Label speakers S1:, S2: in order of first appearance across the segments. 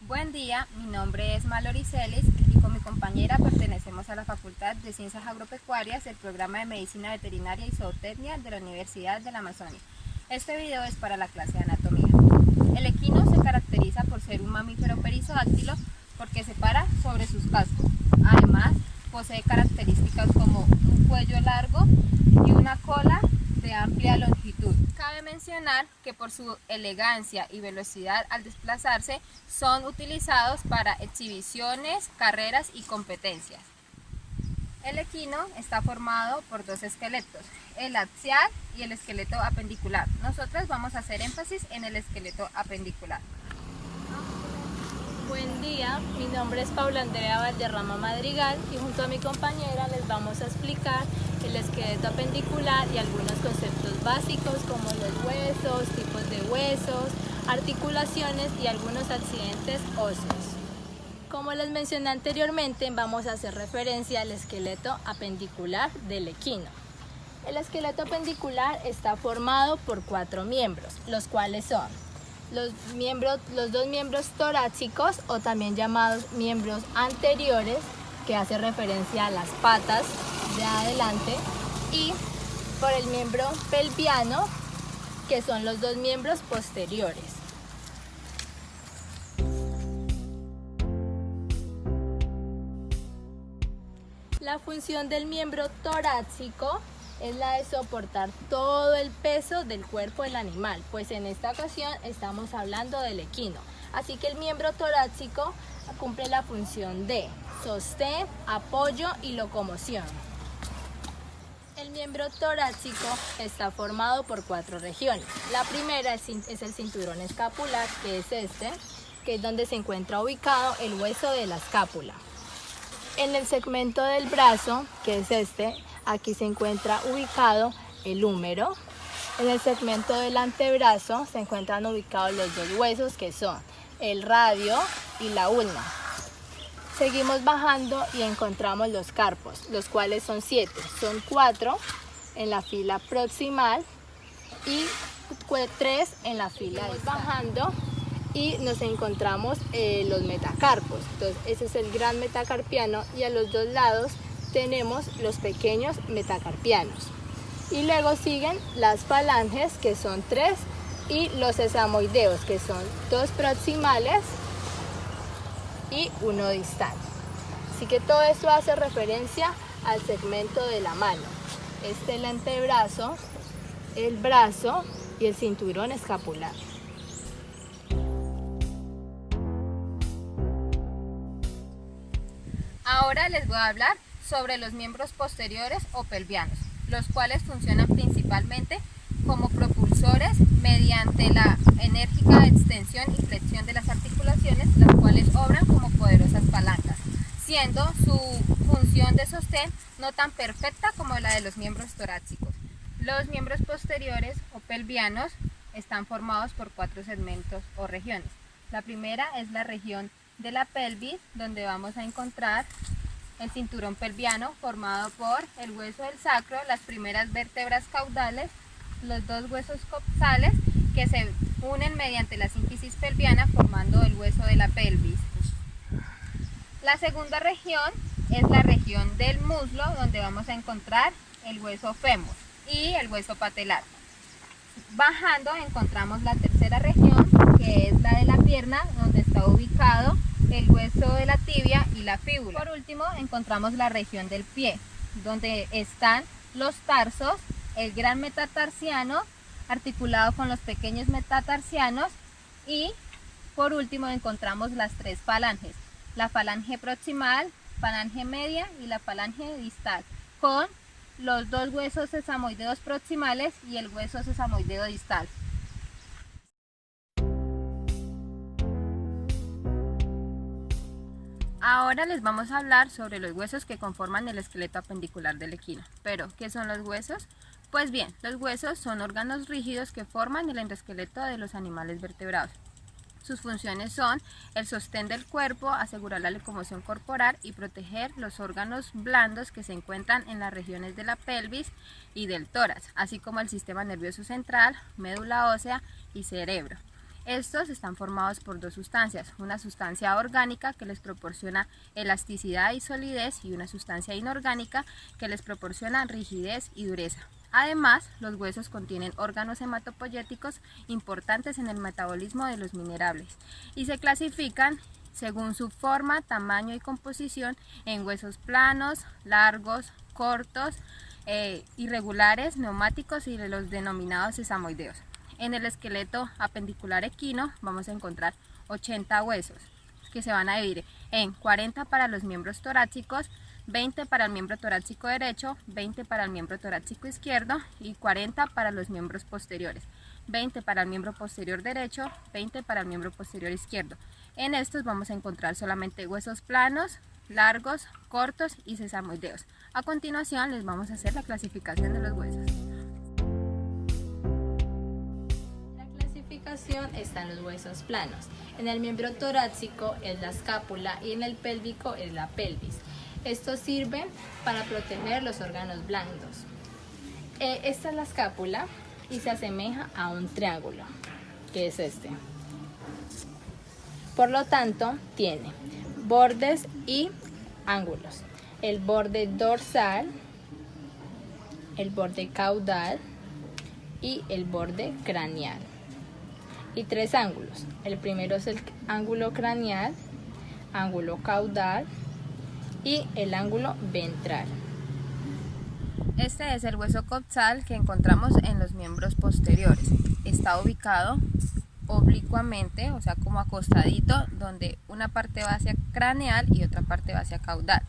S1: Buen día, mi nombre es Mallory Celis y con mi compañera pertenecemos a la Facultad de Ciencias Agropecuarias del Programa de Medicina Veterinaria y Zootecnia de la Universidad de la Amazonia. Este video es para la clase de anatomía. El equino se caracteriza por ser un mamífero perizodáctilo porque se para sobre sus cascos. Además, posee características como un cuello largo y una cola de amplia longitud. Cabe mencionar que por su elegancia y velocidad al desplazarse son utilizados para exhibiciones, carreras y competencias. El equino está formado por dos esqueletos, el axial y el esqueleto apendicular. Nosotros vamos a hacer énfasis en el esqueleto apendicular.
S2: Buen día, mi nombre es Paula Andrea Valderrama Madrigal y junto a mi compañera les vamos a explicar el esqueleto apendicular y algunos conceptos básicos como los huesos, tipos de huesos, articulaciones y algunos accidentes óseos. Como les mencioné anteriormente, vamos a hacer referencia al esqueleto apendicular del equino. El esqueleto apendicular está formado por 4 miembros, los cuales son los dos miembros torácicos o también llamados miembros anteriores, que hace referencia a las patas de adelante, y por el miembro pelviano, que son los dos miembros posteriores. La función del miembro torácico es la de soportar todo el peso del cuerpo del animal, pues en esta ocasión estamos hablando del equino. Así que el miembro torácico cumple la función de sostén, apoyo y locomoción. El miembro torácico está formado por 4 regiones. La primera es el cinturón escapular, que es donde se encuentra ubicado el hueso de la escápula. En el segmento del brazo, que es aquí se encuentra ubicado el húmero. En el segmento del antebrazo se encuentran ubicados los dos huesos, que son el radio y la ulna. Seguimos bajando y encontramos los carpos, los cuales son 7. Son 4 en la fila proximal y 3 en la fila distal. Bajando y nos encontramos los metacarpos. Entonces ese es el gran metacarpiano y a los dos lados tenemos los pequeños metacarpianos. Y luego siguen las falanges, que son 3, y los sesamoideos, que son 2 proximales y 1 distal. Así que todo esto hace referencia al segmento de la mano. El antebrazo, el brazo y el cinturón escapular.
S1: Ahora les voy a hablar sobre los miembros posteriores o pelvianos, los cuales funcionan principalmente como propulsores mediante la enérgica extensión y flexión de las articulaciones, las cuales obran como poderosas palancas, siendo su función de sostén no tan perfecta como la de los miembros torácicos. Los miembros posteriores o pelvianos están formados por 4 segmentos o regiones. La primera es la región de la pelvis, donde vamos a encontrar el cinturón pelviano formado por el hueso del sacro, las primeras vértebras caudales, los 2 huesos coxales que se unen mediante la sínfisis pelviana formando el hueso de la pelvis. La segunda región es la región del muslo, donde vamos a encontrar el hueso fémur y el hueso patelar. Bajando encontramos la tercera región, que es la de la pierna, donde está ubicado el hueso de la tibia y la fíbula. Por último encontramos la región del pie, donde están los tarsos, el gran metatarsiano articulado con los pequeños metatarsianos, y por último encontramos las 3 falanges, la falange proximal, falange media y la falange distal, con los 2 huesos sesamoideos proximales y el hueso sesamoideo distal. Ahora les vamos a hablar sobre los huesos que conforman el esqueleto apendicular del equino. ¿Pero qué son los huesos? Pues bien, los huesos son órganos rígidos que forman el endoesqueleto de los animales vertebrados. Sus funciones son el sostén del cuerpo, asegurar la locomoción corporal y proteger los órganos blandos que se encuentran en las regiones de la pelvis y del tórax, así como el sistema nervioso central, médula ósea y cerebro. Estos están formados por dos sustancias, una sustancia orgánica que les proporciona elasticidad y solidez y una sustancia inorgánica que les proporciona rigidez y dureza. Además, los huesos contienen órganos hematopoyéticos importantes en el metabolismo de los minerales y se clasifican según su forma, tamaño y composición en huesos planos, largos, cortos, irregulares, neumáticos y los denominados sesamoideos. En el esqueleto apendicular equino vamos a encontrar 80 huesos que se van a dividir en 40 para los miembros torácicos, 20 para el miembro torácico derecho, 20 para el miembro torácico izquierdo y 40 para los miembros posteriores, 20 para el miembro posterior derecho, 20 para el miembro posterior izquierdo. En estos vamos a encontrar solamente huesos planos, largos, cortos y sesamoideos. A continuación les vamos a hacer la clasificación de los huesos.
S2: Están los huesos planos. En el miembro torácico es la escápula y en el pélvico es la pelvis. Estos sirven para proteger los órganos blandos. Esta es la escápula y se asemeja a un triángulo, que es este. Por lo tanto, tiene bordes y ángulos. El borde dorsal, el borde caudal y el borde craneal. Y tres ángulos. El primero es el ángulo craneal, ángulo caudal y el ángulo ventral.
S1: Este es el hueso coxal que encontramos en los miembros posteriores. Está ubicado oblicuamente, o sea como acostadito, donde una parte va hacia craneal y otra parte va hacia caudal.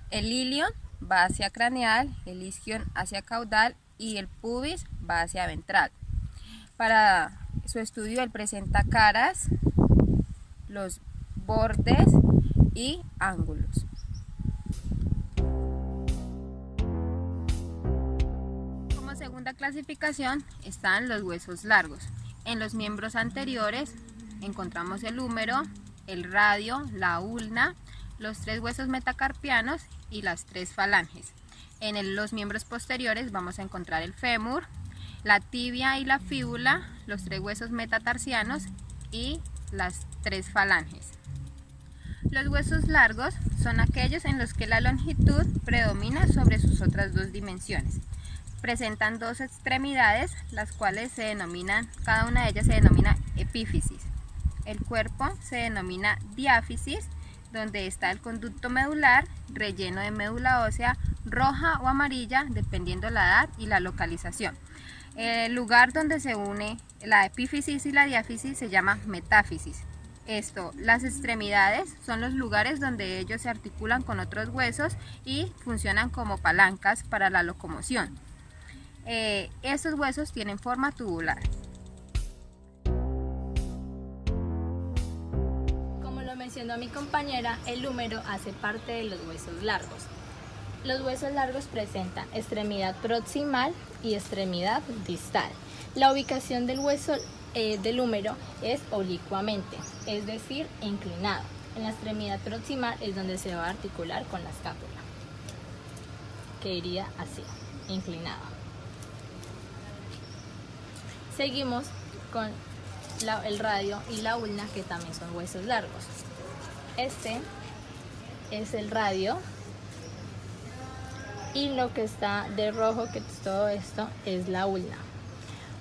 S1: El ilion va hacia craneal, el isquion hacia caudal y el pubis va hacia ventral. Para su estudio él presenta caras, los bordes y ángulos. Como segunda clasificación están los huesos largos. En los miembros anteriores encontramos el húmero, el radio, la ulna, los tres huesos metacarpianos y las tres falanges. En los miembros posteriores vamos a encontrar el fémur, la tibia y la fíbula, los tres huesos metatarsianos y las tres falanges. Los huesos largos son aquellos en los que la longitud predomina sobre sus otras dos dimensiones. Presentan dos extremidades, las cuales cada una de ellas se denomina epífisis. El cuerpo se denomina diáfisis, donde está el conducto medular relleno de médula ósea roja o amarilla, dependiendo la edad y la localización. El lugar donde se une la epífisis y la diáfisis se llama metáfisis. Las extremidades son los lugares donde ellos se articulan con otros huesos y funcionan como palancas para la locomoción. Estos huesos tienen forma tubular.
S2: Como lo mencionó mi compañera, el húmero hace parte de los huesos largos. Los huesos largos presentan extremidad proximal y extremidad distal. La ubicación del hueso del húmero es oblicuamente, es decir, inclinado. En la extremidad proximal es donde se va a articular con la escápula, que iría así, inclinado. Seguimos con el radio y la ulna, que también son huesos largos. Este es el radio. Y lo que está de rojo, que es todo esto, es la ulna.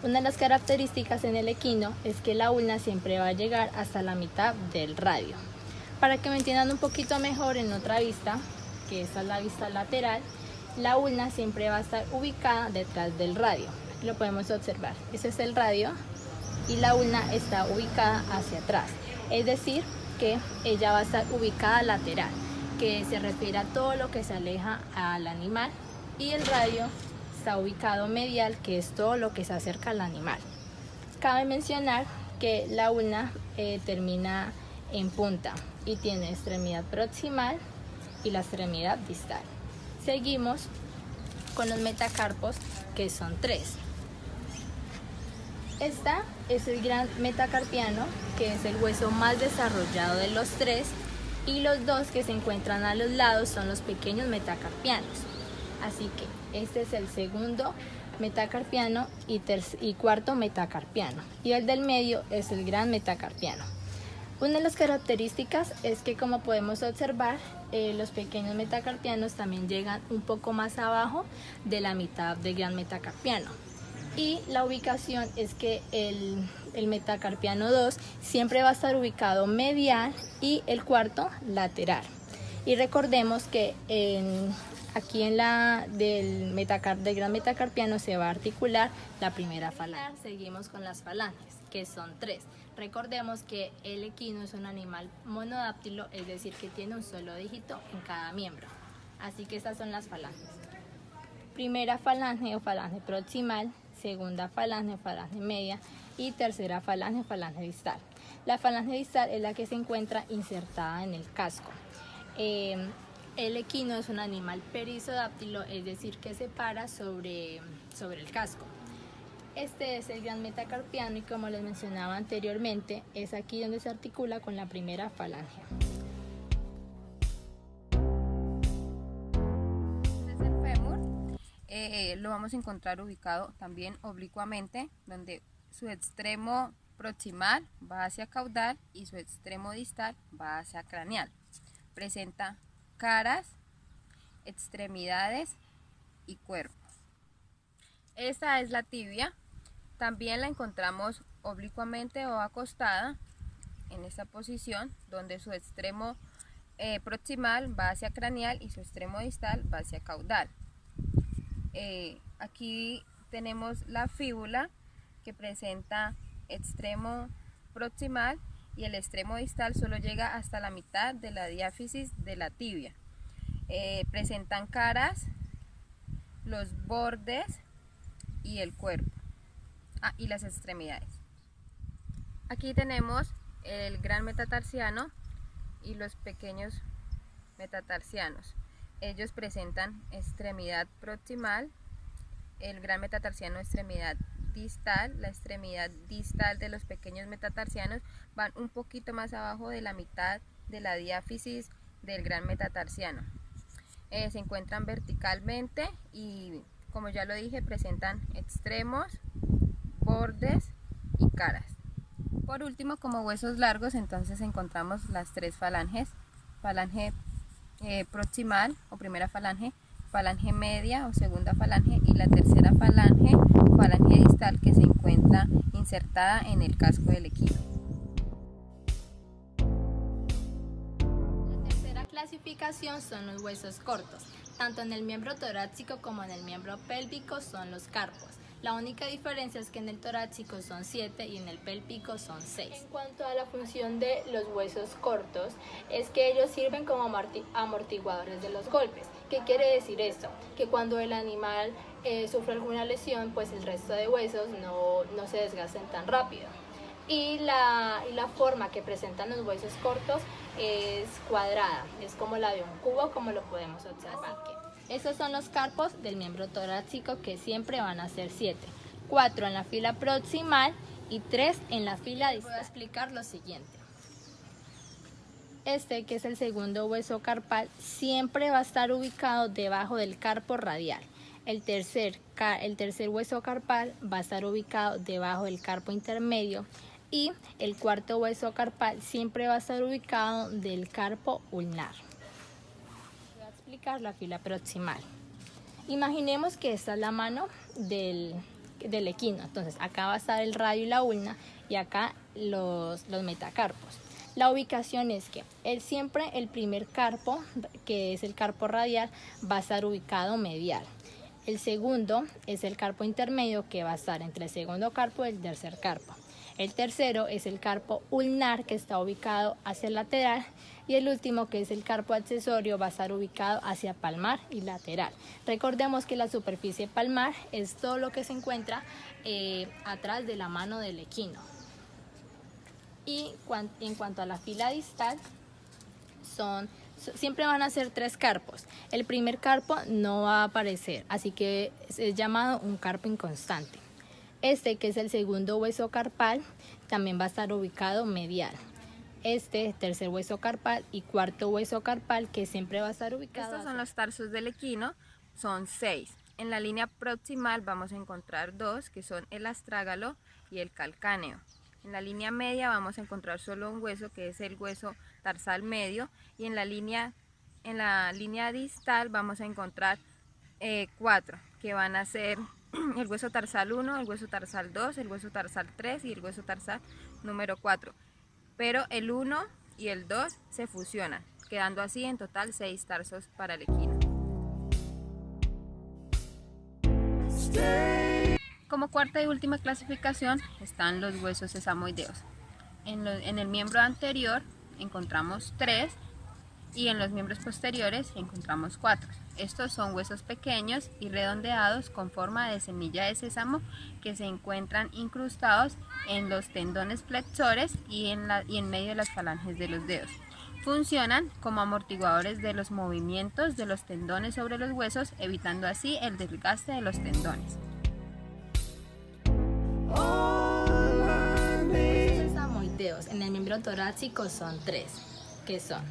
S2: Una de las características en el equino es que la ulna siempre va a llegar hasta la mitad del radio. Para que me entiendan un poquito mejor, en otra vista, que esta es la vista lateral, la ulna siempre va a estar ubicada detrás del radio. Lo podemos observar. Ese es el radio y la ulna está ubicada hacia atrás. Es decir, que ella va a estar ubicada lateral, que se refiere a todo lo que se aleja al animal, y el radio está ubicado medial, que es todo lo que se acerca al animal. Cabe mencionar que la ulna termina en punta y tiene extremidad proximal y la extremidad distal. Seguimos con los metacarpos, que son tres. Esta es el gran metacarpiano, que es el hueso más desarrollado de los tres, y los dos que se encuentran a los lados son los pequeños metacarpianos. Así que este es el segundo metacarpiano y cuarto metacarpiano, y el del medio es el gran metacarpiano. Una de las características es que, como podemos observar, los pequeños metacarpianos también llegan un poco más abajo de la mitad del gran metacarpiano. Y la ubicación es que el metacarpiano 2 siempre va a estar ubicado medial y el cuarto lateral. Y recordemos que aquí en del gran metacarpiano se va a articular la primera falange. Seguimos con las falanges, que son 3. Recordemos que el equino es un animal monodáctilo, es decir, que tiene un solo dígito en cada miembro. Así que estas son las falanges. Primera falange o falange proximal, segunda falange o falange media y tercera falange o falange distal. La falange distal es la que se encuentra insertada en el casco. El equino es un animal perisodáctilo, es decir, que se para sobre el casco. Este es el gran metacarpiano y, como les mencionaba anteriormente, es aquí donde se articula con la primera falange.
S1: Este es el fémur. Lo vamos a encontrar ubicado también oblicuamente, donde su extremo proximal va hacia caudal y su extremo distal va hacia craneal. Presenta caras, extremidades y cuerpo. Esta es la tibia. También la encontramos oblicuamente o acostada en esta posición, donde su extremo proximal va hacia craneal y su extremo distal va hacia caudal. Aquí tenemos la fíbula, que presenta extremo proximal, y el extremo distal solo llega hasta la mitad de la diáfisis de la tibia. Presentan caras, los bordes y el cuerpo. Y las extremidades. Aquí tenemos el gran metatarsiano y los pequeños metatarsianos. Ellos presentan extremidad proximal, el gran metatarsiano extremidad distal. La extremidad distal de los pequeños metatarsianos van un poquito más abajo de la mitad de la diáfisis del gran metatarsiano. Se encuentran verticalmente y, como ya lo dije, presentan extremos, bordes y caras. Por último, como huesos largos, entonces encontramos las 3 falanges: falange proximal o primera falange, falange media o segunda falange y la tercera falange o falange distal, que se encuentra insertada en el casco del equino.
S2: La tercera clasificación son los huesos cortos. Tanto en el miembro torácico como en el miembro pélvico son los carpos. La única diferencia es que en el torácico son 7 y en el pélvico son 6. En cuanto a la función de los huesos cortos, es que ellos sirven como amortiguadores de los golpes. ¿Qué quiere decir esto? Que cuando el animal sufre alguna lesión, pues el resto de huesos no se desgastan tan rápido. Y la forma que presentan los huesos cortos es cuadrada, es como la de un cubo, como lo podemos observar. Estos son los carpos del miembro torácico, que siempre van a ser 7, 4 en la fila proximal y 3 en la fila distal. Voy a explicar lo siguiente. Este, que es el segundo hueso carpal, siempre va a estar ubicado debajo del carpo radial. El tercer hueso carpal va a estar ubicado debajo del carpo intermedio y el cuarto hueso carpal siempre va a estar ubicado del carpo ulnar. Voy a explicar la fila proximal. Imaginemos que esta es la mano del equino. Entonces acá va a estar el radio y la ulna y acá los metacarpos. La ubicación es que siempre el primer carpo, que es el carpo radial, va a estar ubicado medial. El segundo es el carpo intermedio, que va a estar entre el segundo carpo y el tercer carpo. El tercero es el carpo ulnar, que está ubicado hacia el lateral, y el último, que es el carpo accesorio, va a estar ubicado hacia palmar y lateral. Recordemos que la superficie palmar es todo lo que se encuentra atrás de la mano del equino. Y en cuanto a la fila distal, siempre van a ser 3 carpos. El primer carpo no va a aparecer, así que es llamado un carpo inconstante. Este, que es el segundo hueso carpal, también va a estar ubicado medial. Este, tercer hueso carpal y cuarto hueso carpal, que siempre va a estar ubicado.
S1: Estos son los tarsos del equino. son 6. En la línea proximal vamos a encontrar 2, que son el astrágalo y el calcáneo. En la línea media vamos a encontrar solo un hueso, que es el hueso tarsal medio, y en la línea distal vamos a encontrar 4, que van a ser el hueso tarsal 1, el hueso tarsal 2, el hueso tarsal 3 y el hueso tarsal número 4. Pero el 1 y el 2 se fusionan, quedando así en total 6 tarsos para el equino. Como cuarta y última clasificación están los huesos sesamoideos. En el miembro anterior encontramos 3 y en los miembros posteriores encontramos 4. Estos son huesos pequeños y redondeados con forma de semilla de sésamo que se encuentran incrustados en los tendones flexores y en medio de las falanges de los dedos. Funcionan como amortiguadores de los movimientos de los tendones sobre los huesos, evitando así el desgaste de los tendones.
S2: Los sesamoideos en el miembro torácico son 3, que son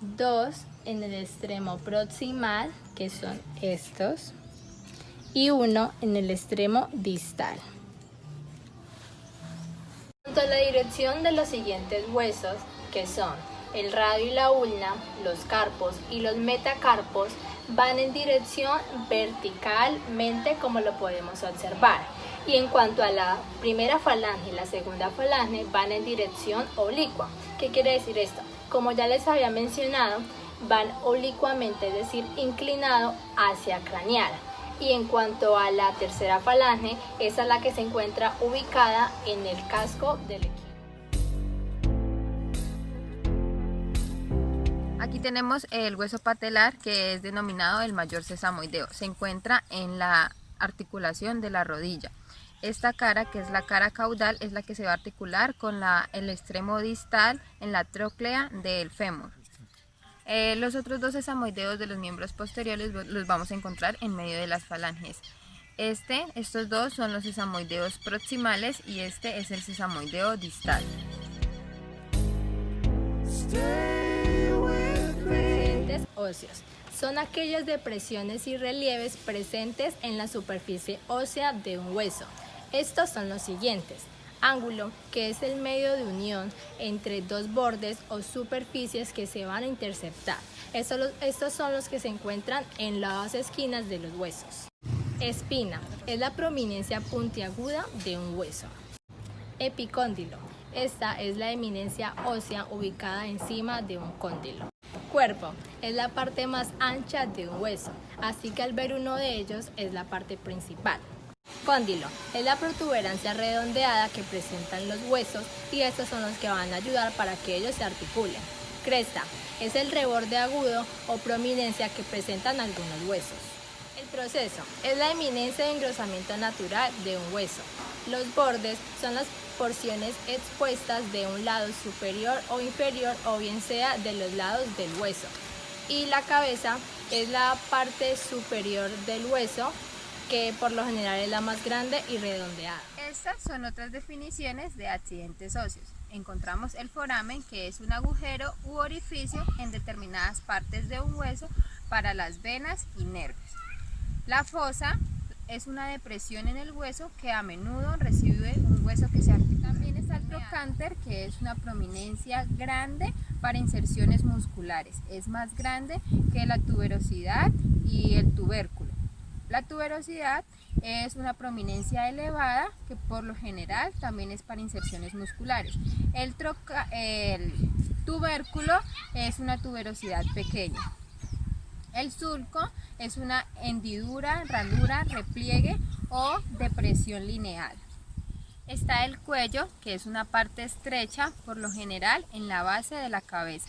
S2: 2 en el extremo proximal, que son estos, y 1 en el extremo distal. En cuanto a la dirección de los siguientes huesos, que son el radio y la ulna, los carpos y los metacarpos, van en dirección verticalmente, como lo podemos observar. Y en cuanto a la primera falange y la segunda falange, van en dirección oblicua. ¿Qué quiere decir esto? Como ya les había mencionado, van oblicuamente, es decir, inclinado hacia craneal. Y en cuanto a la tercera falange, esa es la que se encuentra ubicada en el casco del equino.
S1: Aquí tenemos el hueso patelar, que es denominado el mayor sesamoideo. Se encuentra en la articulación de la rodilla. Esta cara, que es la cara caudal, es la que se va a articular con el extremo distal en la tróclea del fémur. Los otros 2 sesamoideos de los miembros posteriores los vamos a encontrar en medio de las falanges. Estos 2 son los sesamoideos proximales y este es el sesamoideo distal.
S2: Accidentes óseos son aquellas depresiones y relieves presentes en la superficie ósea de un hueso. Estos son los siguientes: ángulo, que es el medio de unión entre dos bordes o superficies que se van a interceptar. Estos son los que se encuentran en las esquinas de los huesos. Espina, es la prominencia puntiaguda de un hueso. Epicóndilo, esta es la eminencia ósea ubicada encima de un cóndilo. Cuerpo, es la parte más ancha de un hueso, así que al ver uno de ellos es la parte principal. Cóndilo, es la protuberancia redondeada que presentan los huesos y estos son los que van a ayudar para que ellos se articulen. Cresta, es el reborde agudo o prominencia que presentan algunos huesos. El proceso, es la eminencia de engrosamiento natural de un hueso. Los bordes son las porciones expuestas de un lado superior o inferior o bien sea de los lados del hueso. Y la cabeza es la parte superior del hueso, que por lo general es la más grande y redondeada.
S1: Estas son otras definiciones de accidentes óseos. Encontramos el foramen, que es un agujero u orificio en determinadas partes de un hueso para las venas y nervios. La fosa es una depresión en el hueso que a menudo recibe un hueso que se articula. También está el trocánter, que es una prominencia grande para inserciones musculares. Es más grande que la tuberosidad y el tubérculo. La tuberosidad es una prominencia elevada que por lo general también es para inserciones musculares. El tubérculo es una tuberosidad pequeña. El sulco es una hendidura, ranura, repliegue o depresión lineal. Está el cuello, que es una parte estrecha, por lo general en la base de la cabeza.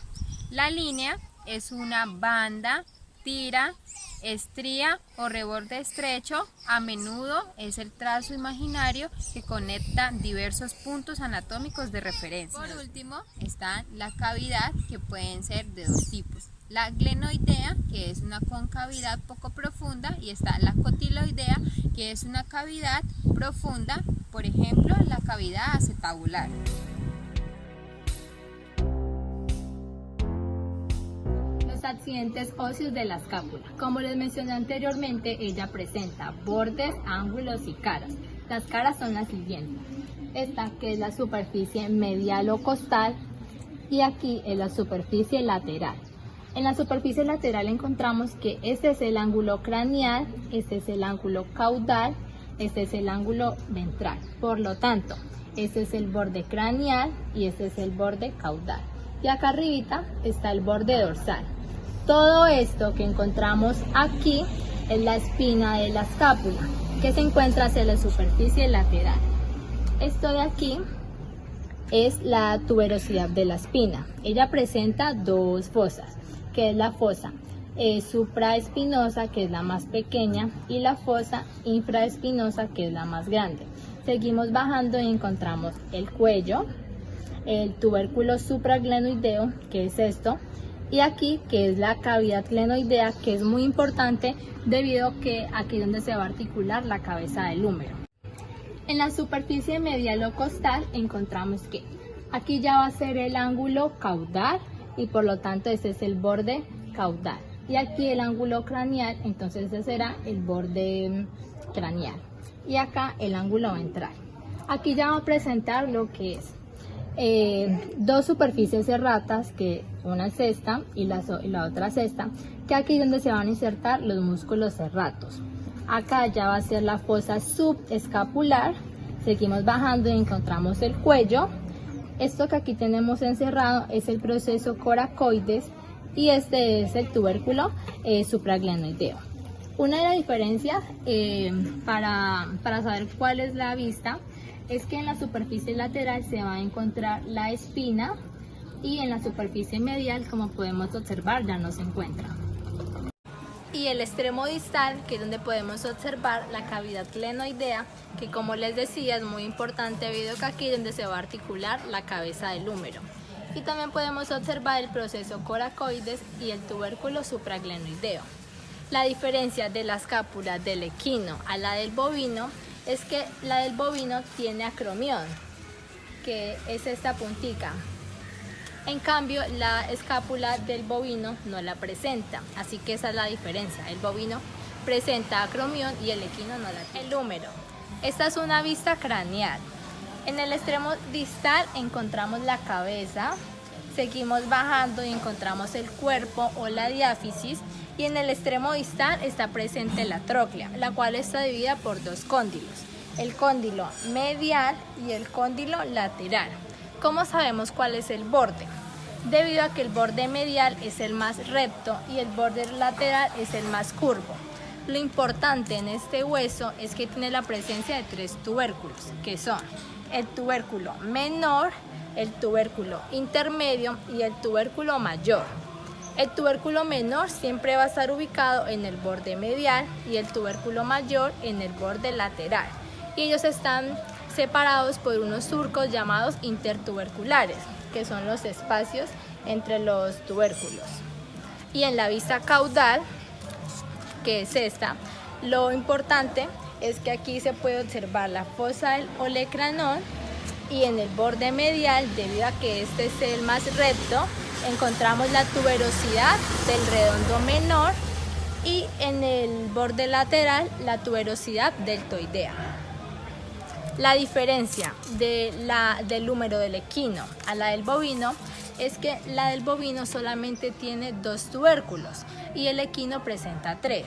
S1: La línea es una banda, tira, estría o reborde estrecho. A menudo es el trazo imaginario que conecta diversos puntos anatómicos de referencia. Por último está la cavidad, que pueden ser de 2 tipos. La glenoidea, que es una concavidad poco profunda, y está la cotiloidea, que es una cavidad profunda, por ejemplo la cavidad acetabular.
S2: accidentes óseos de la escápula. Como les mencioné anteriormente, ella presenta bordes, ángulos y caras. Las caras son las siguientes. Esta que es la superficie medial o costal y aquí es la superficie lateral. En la superficie lateral encontramos que este es el ángulo craneal, este es el ángulo caudal, este es el ángulo ventral. Por lo tanto, este es el borde craneal y este es el borde caudal. Y acá arribita está el borde dorsal. Todo esto que encontramos aquí es la espina de la escápula, que se encuentra hacia la superficie lateral. Esto de aquí es la tuberosidad de la espina. Ella presenta dos fosas, que es la fosa supraespinosa, que es la más pequeña, y la fosa infraespinosa, que es la más grande. Seguimos bajando y encontramos el cuello, el tubérculo supraglenoideo, que es esto, y aquí que es la cavidad glenoidea, que es muy importante debido a que aquí es donde se va a articular la cabeza del húmero. En la superficie medial o costal encontramos que aquí ya va a ser el ángulo caudal y por lo tanto este es el borde caudal. Y aquí el ángulo craneal, entonces este será el borde craneal. Y acá el ángulo ventral. Aquí ya va a presentar lo que es dos superficies serratas, que una es esta y la otra es esta, que aquí es donde se van a insertar los músculos serratos. Acá ya va a ser la fosa subescapular. Seguimos bajando y encontramos el cuello. Esto que aquí tenemos encerrado es el proceso coracoides y este es el tubérculo supraglenoideo. Una de las diferencias para saber cuál es la vista es que en la superficie lateral se va a encontrar la espina y en la superficie medial, como podemos observar, ya no se encuentra. Y el extremo distal, que es donde podemos observar la cavidad glenoidea, que como les decía es muy importante debido a que aquí es donde se va a articular la cabeza del húmero. Y también podemos observar el proceso coracoides y el tubérculo supraglenoideo. La diferencia de la escápula del equino a la del bovino es que la del bovino tiene acromión, que es esta puntica. En cambio, la escápula del bovino no la presenta, así que esa es la diferencia. El bovino presenta acromión y el equino no la tiene. El húmero. Esta es una vista craneal. En el extremo distal encontramos la cabeza, seguimos bajando y encontramos el cuerpo o la diáfisis, y en el extremo distal está presente la tróclea, la cual está dividida por dos cóndilos, el cóndilo medial y el cóndilo lateral. ¿Cómo sabemos cuál es el borde? Debido a que el borde medial es el más recto y el borde lateral es el más curvo. Lo importante en este hueso es que tiene la presencia de tres tubérculos, que son el tubérculo menor, el tubérculo intermedio y el tubérculo mayor. El tubérculo menor siempre va a estar ubicado en el borde medial y el tubérculo mayor en el borde lateral. Y ellos están separados por unos surcos llamados intertuberculares, que son los espacios entre los tubérculos. Y en la vista caudal, que es esta, lo importante es que aquí se puede observar la fosa del olecranon y en el borde medial, debido a que este es el más recto, encontramos la tuberosidad del redondo menor y en el borde lateral la tuberosidad deltoidea. La diferencia del húmero del equino a la del bovino es que la del bovino solamente tiene dos tubérculos y el equino presenta tres.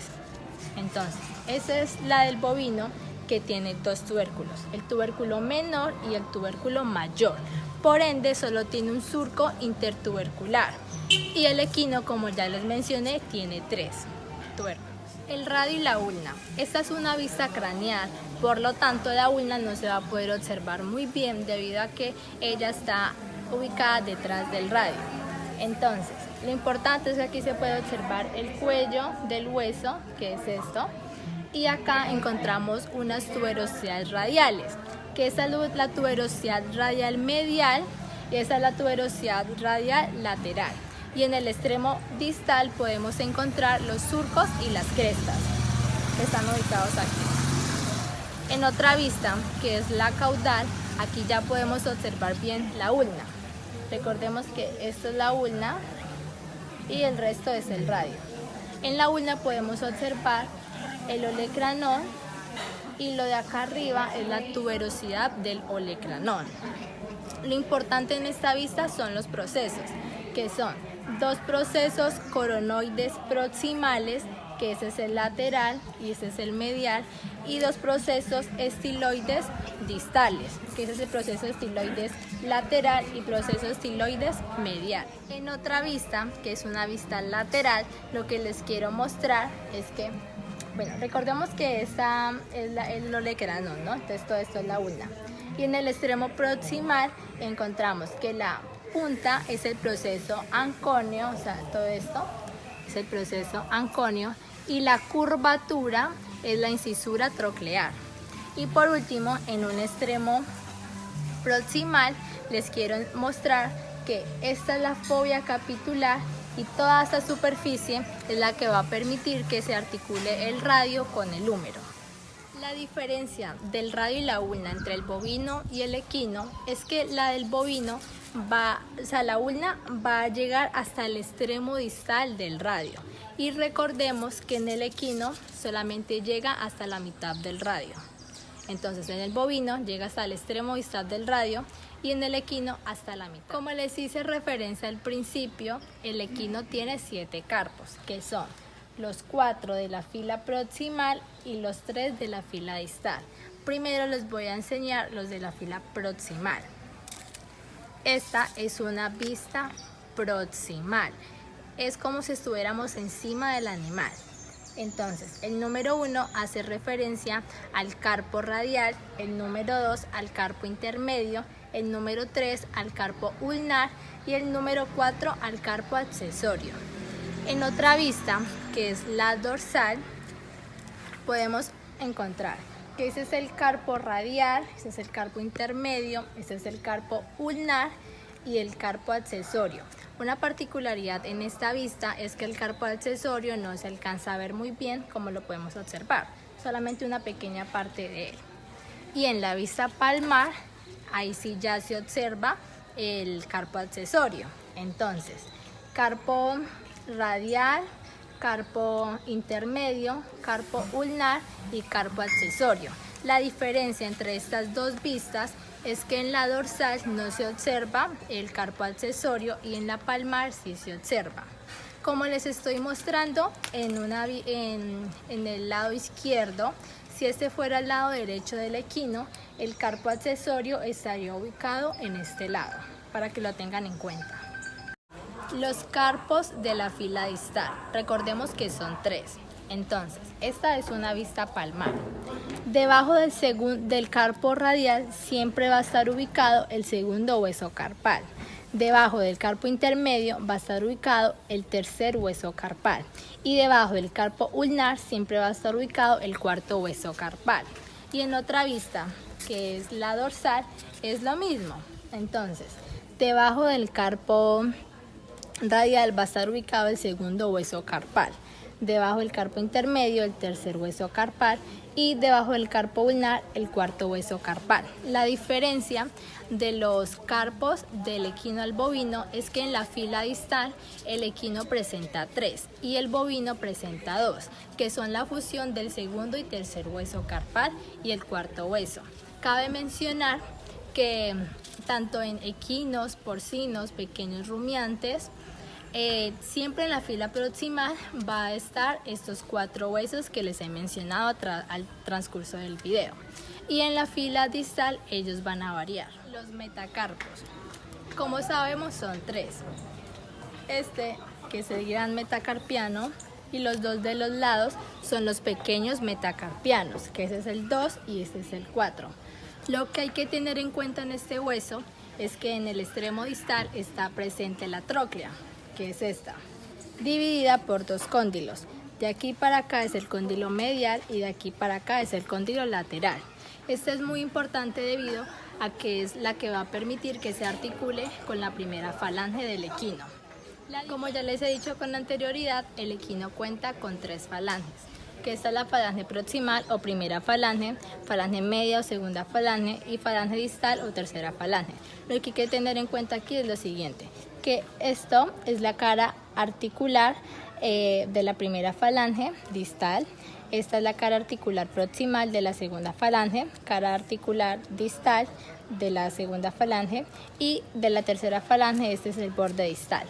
S2: Entonces, esa es la del bovino, que tiene dos tubérculos, el tubérculo menor y el tubérculo mayor. Por ende, solo tiene un surco intertubercular. Y el equino, como ya les mencioné, tiene tres tubérculos. El radio y la ulna. Esta es una vista craneal, por lo tanto la ulna no se va a poder observar muy bien debido a que ella está ubicada detrás del radio. Entonces, lo importante es que aquí se puede observar el cuello del hueso, que es esto, y acá encontramos unas tuberosidades radiales, que esta es la tuberosidad radial medial y esta es la tuberosidad radial lateral. Y en el extremo distal podemos encontrar los surcos y las crestas, que están ubicados aquí. En otra vista, que es la caudal, aquí ya podemos observar bien la ulna. Recordemos que esto es la ulna y el resto es el radio. En la ulna podemos observar el olecranón y lo de acá arriba es la tuberosidad del olecranón. Lo importante en esta vista son los procesos, que son dos procesos coronoides proximales, que ese es el lateral y ese es el medial, y dos procesos estiloides distales, que ese es el proceso estiloides lateral y proceso estiloides medial. En otra vista, que es una vista lateral, lo que les quiero mostrar es que, bueno, recordemos que esta es el olecranón, ¿no? Entonces todo esto es la ulna. Y en el extremo proximal encontramos que la punta es el proceso anconio, o sea, todo esto es el proceso anconio, y la curvatura es la incisura troclear. Y por último, en un extremo proximal les quiero mostrar que esta es la fobia capitular y toda esta superficie es la que va a permitir que se articule el radio con el húmero. La diferencia del radio y la ulna entre el bovino y el equino es que la del bovino la ulna va a llegar hasta el extremo distal del radio, y recordemos que en el equino solamente llega hasta la mitad del radio. Entonces en el bovino llega hasta el extremo distal del radio y en el equino hasta la mitad. Como les hice referencia al principio, el equino tiene 7 carpos, que son los 4 de la fila proximal y los 3 de la fila distal. Primero les voy a enseñar los de la fila proximal. Esta es una vista proximal. Es como si estuviéramos encima del animal. Entonces, el número 1 hace referencia al carpo radial, el número 2 al carpo intermedio, el número 3 al carpo ulnar y el número 4 al carpo accesorio. En otra vista, que es la dorsal, podemos encontrar que ese es el carpo radial, ese es el carpo intermedio, ese es el carpo ulnar y el carpo accesorio. Una particularidad en esta vista es que el carpo accesorio no se alcanza a ver muy bien como lo podemos observar, solamente una pequeña parte de él. Y en la vista palmar, ahí sí ya se observa el carpo accesorio. Entonces, carpo radial, carpo intermedio, carpo ulnar y carpo accesorio. La diferencia entre estas dos vistas es que en la dorsal no se observa el carpo accesorio y en la palmar sí se observa. Como les estoy mostrando en el lado izquierdo, si este fuera el lado derecho del equino, el carpo accesorio estaría ubicado en este lado, para que lo tengan en cuenta. Los carpos de la fila distal, recordemos que son 3. Entonces, esta es una vista palmar. Debajo del carpo radial siempre va a estar ubicado el segundo hueso carpal. Debajo del carpo intermedio va a estar ubicado el tercer hueso carpal. Y debajo del carpo ulnar siempre va a estar ubicado el cuarto hueso carpal. Y en otra vista, que es la dorsal, es lo mismo. Entonces, debajo del carpo radial va a estar ubicado el segundo hueso carpal. Debajo del carpo intermedio, el tercer hueso carpal, y debajo del carpo ulnar, el cuarto hueso carpal. La diferencia de los carpos del equino al bovino es que en la fila distal el equino presenta 3 y el bovino presenta 2, que son la fusión del segundo y tercer hueso carpal y el cuarto hueso. Cabe mencionar que tanto en equinos, porcinos, pequeños rumiantes, siempre en la fila proximal va a estar estos 4 huesos que les he mencionado al transcurso del video, y en la fila distal ellos van a variar. Los metacarpos, como sabemos, son 3. Este, que es el gran metacarpiano, y los 2 de los lados son los pequeños metacarpianos, que ese es el 2 y este es el 4. Lo que hay que tener en cuenta en este hueso es que en el extremo distal está presente la tróclea, que es esta, dividida por 2 cóndilos. De aquí para acá es el cóndilo medial y de aquí para acá es el cóndilo lateral. Esta es muy importante debido a que es la que va a permitir que se articule con la primera falange del equino. Como ya les he dicho con anterioridad, el equino cuenta con 3 falanges, que esta es la falange proximal o primera falange, falange media o segunda falange y falange distal o tercera falange. Lo que hay que tener en cuenta aquí es lo siguiente, que esto es la cara articular de la primera falange distal. Esta es la cara articular proximal de la segunda falange, cara articular distal de la segunda falange, y de la tercera falange este es el borde distal.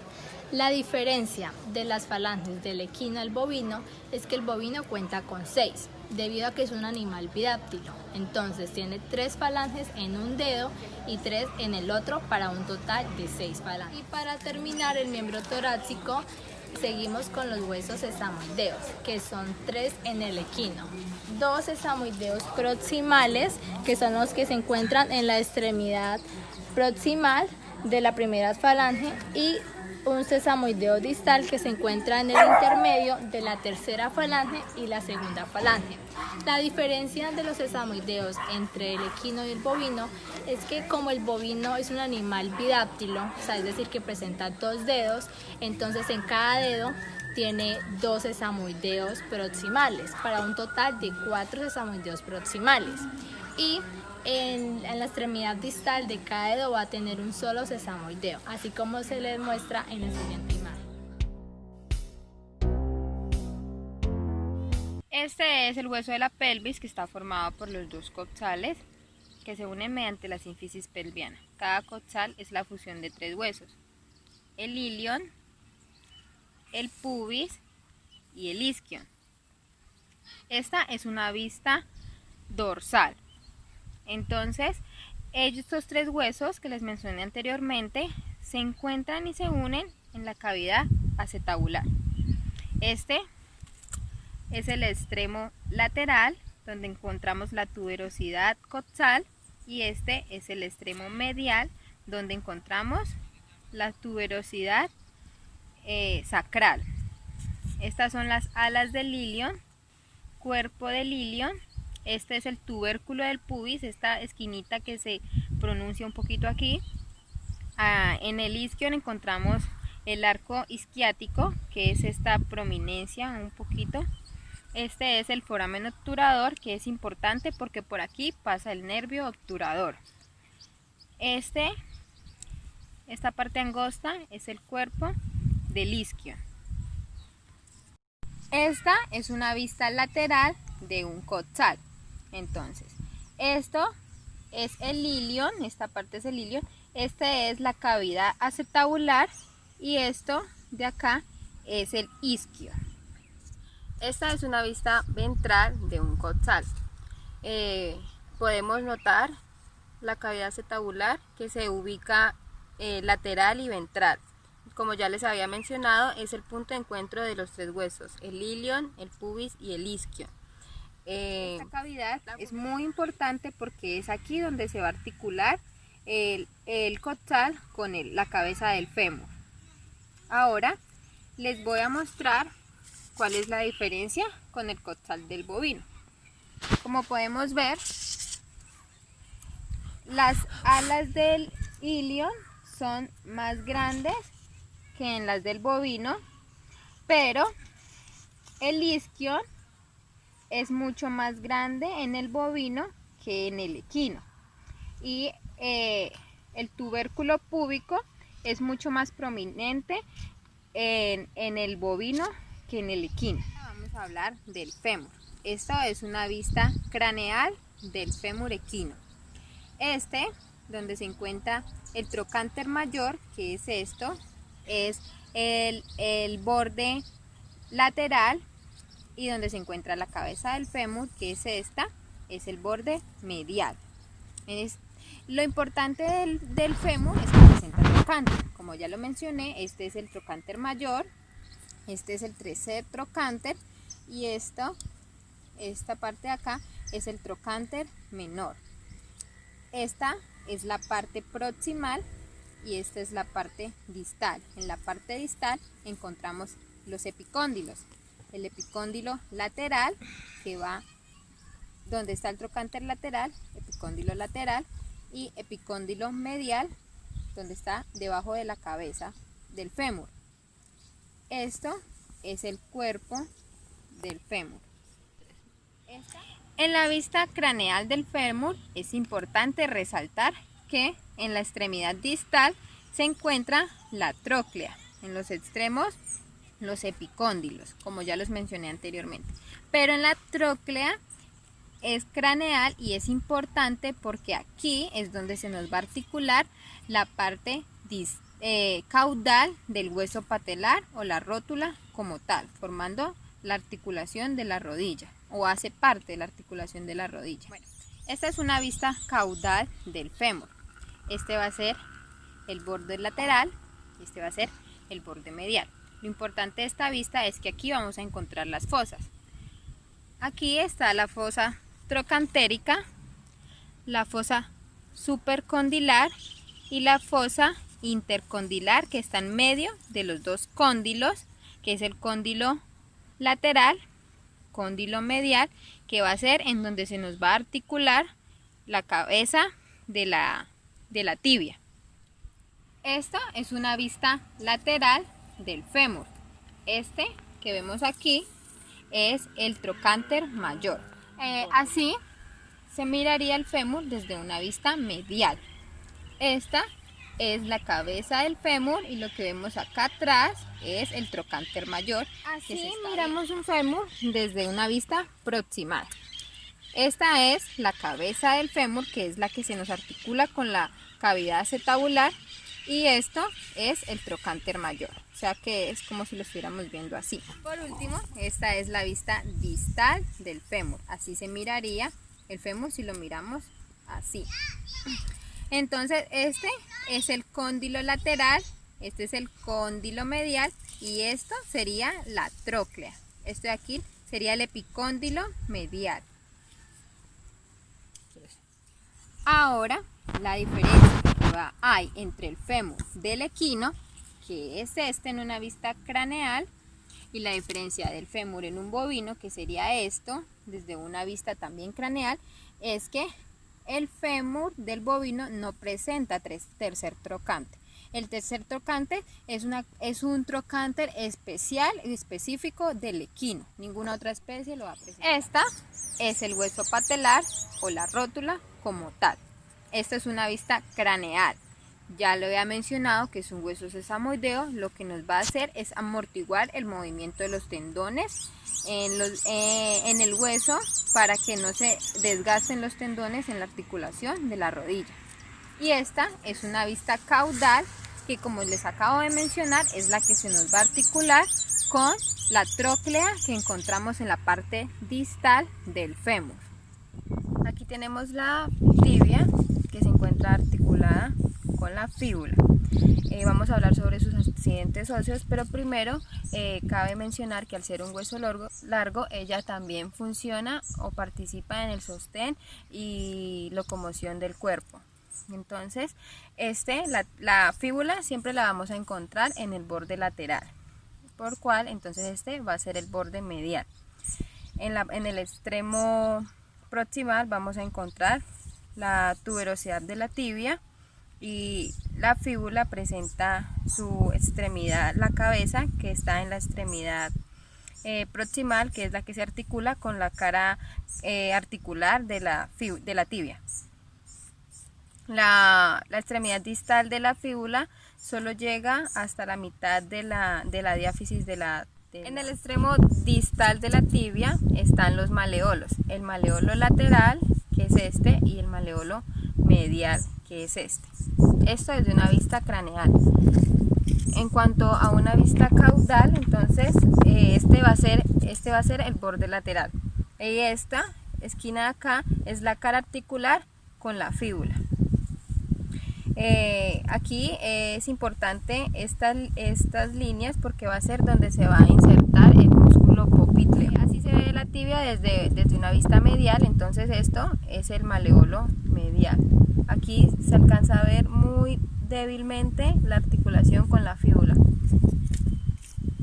S2: La diferencia de las falanges del equino al bovino es que el bovino cuenta con 6, debido a que es un animal bidáctilo. Entonces tiene 3 falanges en un dedo y 3 en el otro, para un total de 6 falanges. Y para terminar el miembro torácico, seguimos con los huesos sesamoideos, que son 3 en el equino. 2 sesamoideos proximales, que son los que se encuentran en la extremidad proximal de la primera falange, y un sesamoideo distal que se encuentra en el intermedio de la tercera falange y la segunda falange. La diferencia de los sesamoideos entre el equino y el bovino es que, como el bovino es un animal bidáctilo, o sea, es decir, que presenta 2 dedos, entonces en cada dedo tiene 2 sesamoideos proximales, para un total de 4 sesamoideos proximales. Y en la extremidad distal de cada dedo va a tener un solo sesamoideo, así como se les muestra en la siguiente imagen.
S1: Este es el hueso de la pelvis, que está formado por los 2 coxales que se unen mediante la sínfisis pelviana. Cada coxal es la fusión de 3 huesos: el ilion, el pubis y el isquion. Esta es una vista dorsal. Entonces, estos 3 huesos que les mencioné anteriormente se encuentran y se unen en la cavidad acetabular. Este es el extremo lateral, donde encontramos la tuberosidad coxal, y este es el extremo medial, donde encontramos la tuberosidad sacral. Estas son las alas del ilion, cuerpo del ilion. Este es el tubérculo del pubis, esta esquinita que se pronuncia un poquito aquí. En el isquion encontramos el arco isquiático, que es esta prominencia un poquito. Este es el foramen obturador, que es importante porque por aquí pasa el nervio obturador. Esta parte angosta es el cuerpo del isquion. Esta es una vista lateral de un coxal. Entonces, esto es el ilion, esta parte es el ilion, esta es la cavidad acetabular, y esto de acá es el isquion. Esta es una vista ventral de un coxal. Podemos notar la cavidad acetabular, que se ubica lateral y ventral. Como ya les había mencionado, es el punto de encuentro de los 3 huesos: el ilion, el pubis y el isquion. Esta cavidad es muy importante porque es aquí donde se va a articular el coxal con la cabeza del fémur. Ahora les voy a mostrar cuál es la diferencia con el coxal del bovino. Como podemos ver, las alas del ilion son más grandes que en las del bovino, pero el isquion es mucho más grande en el bovino que en el equino, y el tubérculo púbico es mucho más prominente en el bovino que en el equino. Vamos a hablar del fémur. Esta es una vista craneal del fémur equino. Donde se encuentra el trocánter mayor, que es esto, es el borde lateral, y donde se encuentra la cabeza del fémur, que es esta, es el borde medial. Lo importante del fémur es que presenta trocánter. Como ya lo mencioné, este es el trocánter mayor, este es el tercer trocánter, y esta parte de acá es el trocánter menor. Esta es la parte proximal y esta es la parte distal. En la parte distal encontramos los epicóndilos. El epicóndilo lateral, que va donde está el trocánter lateral, epicóndilo lateral, y epicóndilo medial, donde está debajo de la cabeza del fémur. Esto es el cuerpo del fémur. En la vista craneal del fémur es importante resaltar que en la extremidad distal se encuentra la tróclea. en los extremos los epicóndilos, como ya los mencioné anteriormente. Pero en la tróclea es craneal y es importante porque aquí es donde se nos va a articular la parte caudal del hueso patelar o la rótula como tal, formando la articulación de la rodilla o hace parte de la articulación de la rodilla. Bueno, esta es una vista caudal del fémur. Este va a ser el borde lateral y este va a ser el borde medial. Lo importante de esta vista es que aquí vamos a encontrar las fosas. Aquí está la fosa trocantérica, la fosa supercondilar y la fosa intercondilar, que está en medio de los dos cóndilos, que es el cóndilo lateral, cóndilo medial, que va a ser en donde se nos va a articular la cabeza de la tibia. Esta es una vista lateral del fémur. Este que vemos aquí es el trocánter mayor. Así se miraría el fémur desde una vista medial. Esta es la cabeza del fémur y lo que vemos acá atrás es el trocánter mayor. Así miramos un fémur desde una vista proximal. Esta es la cabeza del fémur, que es la que se nos articula con la cavidad acetabular, y esto es el trocánter mayor, o sea que es como si lo estuviéramos viendo así. Por último, esta es la vista distal del fémur. Así se miraría el fémur si lo miramos así. Entonces este es el cóndilo lateral, este es el cóndilo medial y esto sería la tróclea. Esto de aquí sería el epicóndilo medial. Ahora la diferencia que hay entre el fémur del equino, que es este en una vista craneal, y la diferencia del fémur en un bovino, que sería esto desde una vista también craneal, es que el fémur del bovino no presenta tercer trocánter. El tercer trocánter es un trocánter especial y específico del equino. Ninguna otra especie lo va a presentar. Esta es el hueso patelar o la rótula como tal. Esta es una vista craneal. Ya lo había mencionado que es un hueso sesamoideo. Lo que nos va a hacer es amortiguar el movimiento de los tendones en el hueso para que no se desgasten los tendones en la articulación de la rodilla. Y esta es una vista caudal que, como les acabo de mencionar, es la que se nos va a articular con la tróclea que encontramos en la parte distal del fémur. Aquí tenemos la tibia que se encuentra articulada con la fíbula. Vamos a hablar sobre sus accidentes óseos, pero primero cabe mencionar que al ser un hueso largo, ella también funciona o participa en el sostén y locomoción del cuerpo. Entonces, la fíbula siempre la vamos a encontrar en el borde lateral, por cual entonces este va a ser el borde medial. En el extremo proximal vamos a encontrar la tuberosidad de la tibia y la fíbula presenta su extremidad, la cabeza, que está en la extremidad proximal, que es la que se articula con la cara articular de la tibia. La extremidad distal de la fíbula solo llega hasta la mitad de la diáfisis En el extremo distal de la tibia están los maleolos, el maleolo lateral, que es este, y el maleolo medial, que es este. Esto es de una vista craneal. En cuanto a una vista caudal, entonces este va a ser el borde lateral. Y esta esquina de acá es la cara articular con la fíbula. Aquí es importante estas líneas porque va a ser donde se va a insertar el músculo popliteo. Así se ve la tibia desde una vista medial, entonces esto es el maleolo medial. Aquí se alcanza a ver muy débilmente la articulación con la fíbula.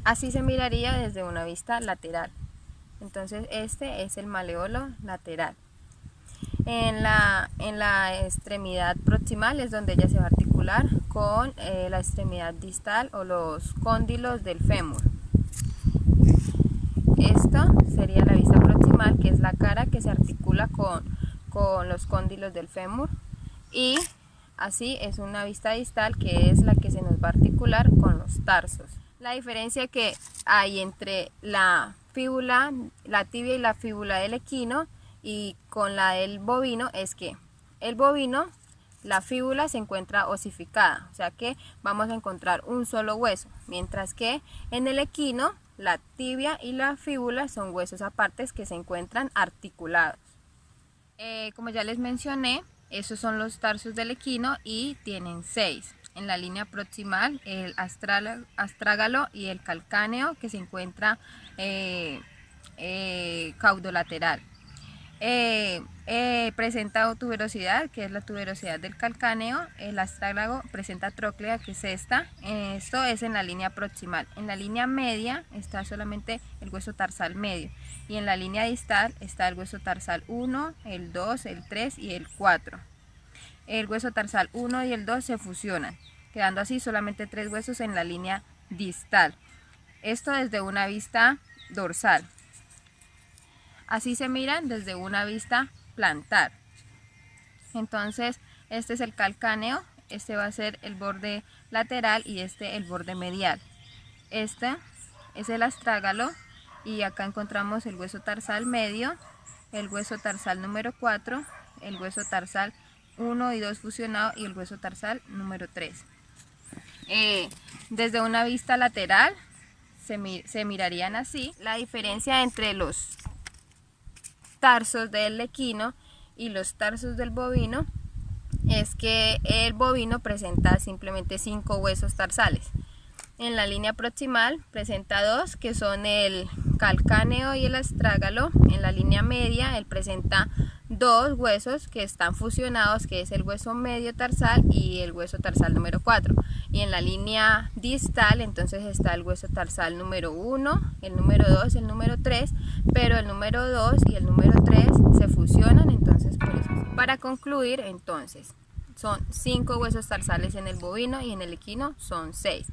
S1: Así se miraría desde una vista lateral. Entonces este es el maleolo lateral. En la extremidad proximal es donde ella se va a articular con la extremidad distal o los cóndilos del fémur. Esto sería la vista proximal, que es la cara que se articula con los cóndilos del fémur. Y Así es una vista distal, que es la que se nos va a articular con los tarsos. La diferencia que hay entre la fíbula, la tibia y la fíbula del equino y con la del bovino es que el bovino, la fíbula se encuentra osificada, o sea que vamos a encontrar un solo hueso, mientras que en el equino la tibia y la fíbula son huesos apartes que se encuentran articulados. Como ya les mencioné, esos son los tarsos del equino y tienen 6. En la línea proximal, el astrágalo y el calcáneo, que se encuentra caudolateral. Presenta tuberosidad, que es la tuberosidad del calcáneo. El astrágalo presenta tróclea, que es esta. Esto es en la línea proximal. En la línea media está solamente el hueso tarsal medio, y en la línea distal está el hueso tarsal 1, el 2, el 3 y el 4. El hueso tarsal 1 y el 2 se fusionan, quedando así solamente 3 huesos en la línea distal. Esto desde una vista dorsal. Así se miran desde una vista plantar. Entonces, este es el calcáneo, este va a ser el borde lateral y este el borde medial. Este es el astrágalo y acá encontramos el hueso tarsal medio, el hueso tarsal número 4, el hueso tarsal 1 y 2 fusionado y el hueso tarsal número 3. Desde una vista lateral se mirarían así. La diferencia entre los tarsos del equino y los tarsos del bovino es que el bovino presenta simplemente 5 huesos tarsales. En la línea proximal presenta 2, que son el calcáneo y el astrágalo. En la línea media él presenta 2 huesos que están fusionados, que es el hueso medio tarsal y el hueso tarsal número 4. Y en la línea distal entonces está el hueso tarsal número 1, el número 2, el número 3, pero el número 2 y el número 3 se fusionan, entonces por eso. Para concluir, entonces, son 5 huesos tarsales en el bovino y en el equino son 6.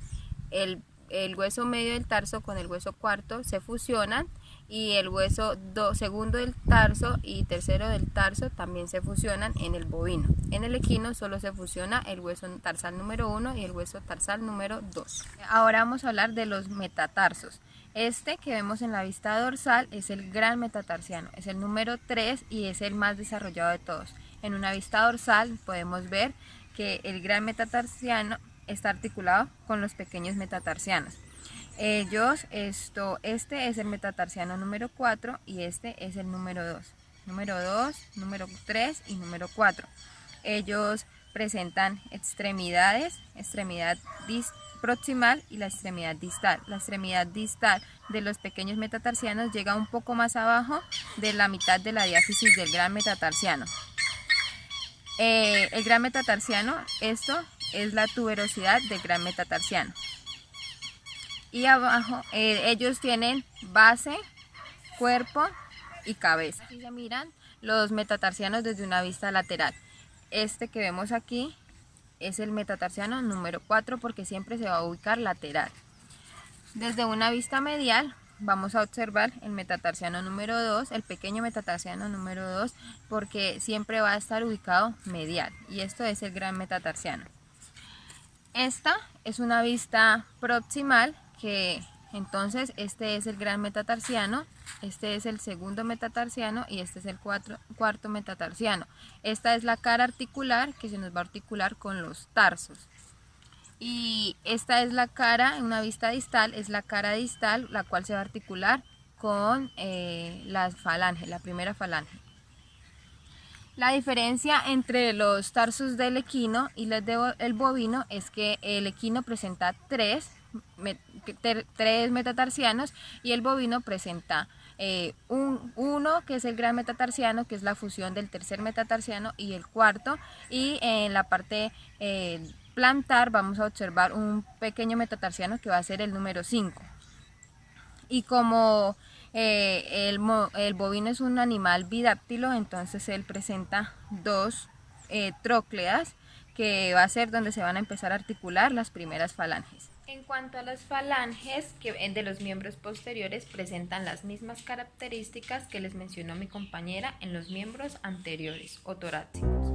S1: El hueso medio del tarso con el hueso cuarto se fusionan, y el hueso segundo del tarso y tercero del tarso también se fusionan en el bovino. En el equino solo se fusiona el hueso tarsal número 1 y el hueso tarsal número 2. Ahora vamos a hablar de los metatarsos. Este que vemos en la vista dorsal es el gran metatarsiano, es el número 3 y es el más desarrollado de todos. En una vista dorsal podemos ver que el gran metatarsiano está articulado con los pequeños metatarsianos. Este es el metatarsiano número 4 y este es el número 2. Número 2, número 3 y número 4. Ellos presentan extremidades, extremidad proximal y la extremidad distal. La extremidad distal de los pequeños metatarsianos llega un poco más abajo de la mitad de la diáfisis del gran metatarsiano. El gran metatarsiano, esto es la tuberosidad del gran metatarsiano. Y abajo ellos tienen base, cuerpo y cabeza. Aquí se miran los metatarsianos desde una vista lateral. Este que vemos aquí es el metatarsiano número 4 porque siempre se va a ubicar lateral. Desde una vista medial vamos a observar el metatarsiano número 2, el pequeño metatarsiano número 2, porque siempre va a estar ubicado medial, y esto es el gran metatarsiano. Esta es una vista proximal, que entonces este es el gran metatarsiano, este es el segundo metatarsiano y este es el cuarto metatarsiano. Esta es la cara articular que se nos va a articular con los tarsos. Y esta es la cara, en una vista distal, es la cara distal, la cual se va a articular con la falange, la primera falange. La diferencia entre los tarsos del equino y los del bovino es que el equino presenta 3 metatarsianos y el bovino presenta uno, que es el gran metatarsiano, que es la fusión del tercer metatarsiano y el cuarto, y en la parte plantar vamos a observar un pequeño metatarsiano que va a ser el número 5. Y como el bovino es un animal bidáctilo, entonces él presenta 2 trócleas, que va a ser donde se van a empezar a articular las primeras falanges. En cuanto a las falanges de los miembros posteriores, presentan las mismas características que les mencionó mi compañera en los miembros anteriores o torácicos.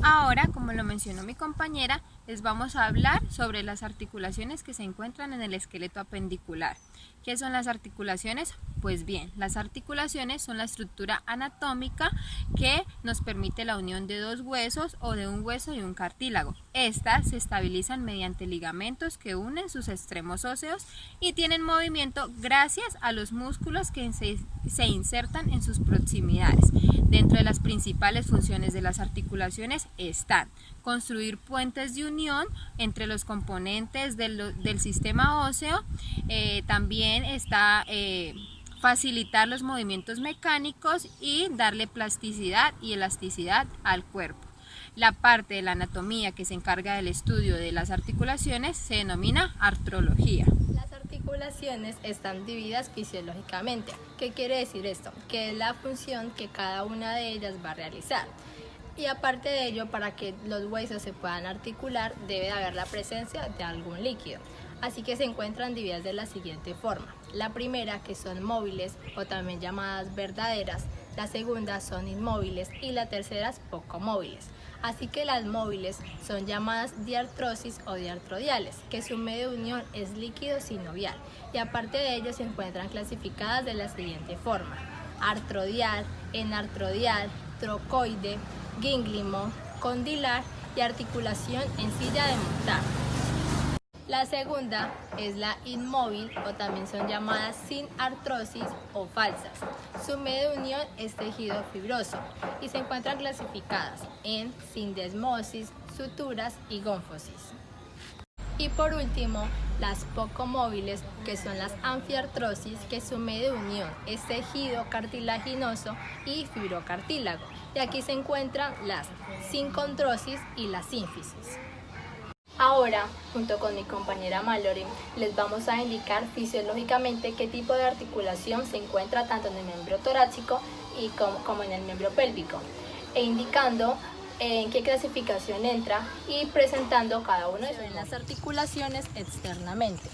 S1: Ahora, como lo mencionó mi compañera, les vamos a hablar sobre las articulaciones que se encuentran en el esqueleto apendicular. ¿Qué son las articulaciones? Pues bien, las articulaciones son la estructura anatómica que nos permite la unión de dos huesos o de un hueso y un cartílago. Estas se estabilizan mediante ligamentos que unen sus extremos óseos y tienen movimiento gracias a los músculos que se insertan en sus proximidades. Dentro de las principales funciones de las articulaciones están construir puentes de unión entre los componentes del sistema óseo, también está facilitar los movimientos mecánicos y darle plasticidad y elasticidad al cuerpo. La parte de la anatomía que se encarga del estudio de las articulaciones se denomina artrología.
S2: Las articulaciones están divididas fisiológicamente. ¿Qué quiere decir esto? Que es la función que cada una de ellas va a realizar. Y aparte de ello, para que los huesos se puedan articular, debe de haber la presencia de algún líquido. Así que se encuentran divididas de la siguiente forma. La primera, que son móviles o también llamadas verdaderas. La segunda son inmóviles y la tercera poco móviles. Así que las móviles son llamadas diartrosis o diartrodiales, que su medio de unión es líquido sinovial. Y aparte de ello se encuentran clasificadas de la siguiente forma: artrodial, enartrodial, trocoide, gínglimo, condilar y articulación en silla de montar. La segunda es la inmóvil o también son llamadas sin artrosis o falsas. Su medio de unión es tejido fibroso y se encuentran clasificadas en sindesmosis, suturas y gónfosis. Y por último, las poco móviles, que son las anfiartrosis, que su medio de unión es tejido cartilaginoso y fibrocartílago. Y aquí se encuentran las sincondrosis y la sínfisis. Ahora, junto con mi compañera Mallory, les vamos a indicar fisiológicamente qué tipo de articulación se encuentra tanto en el miembro torácico y como en el miembro pélvico, e indicando en qué clasificación entra y presentando cada uno de las articulaciones externamente.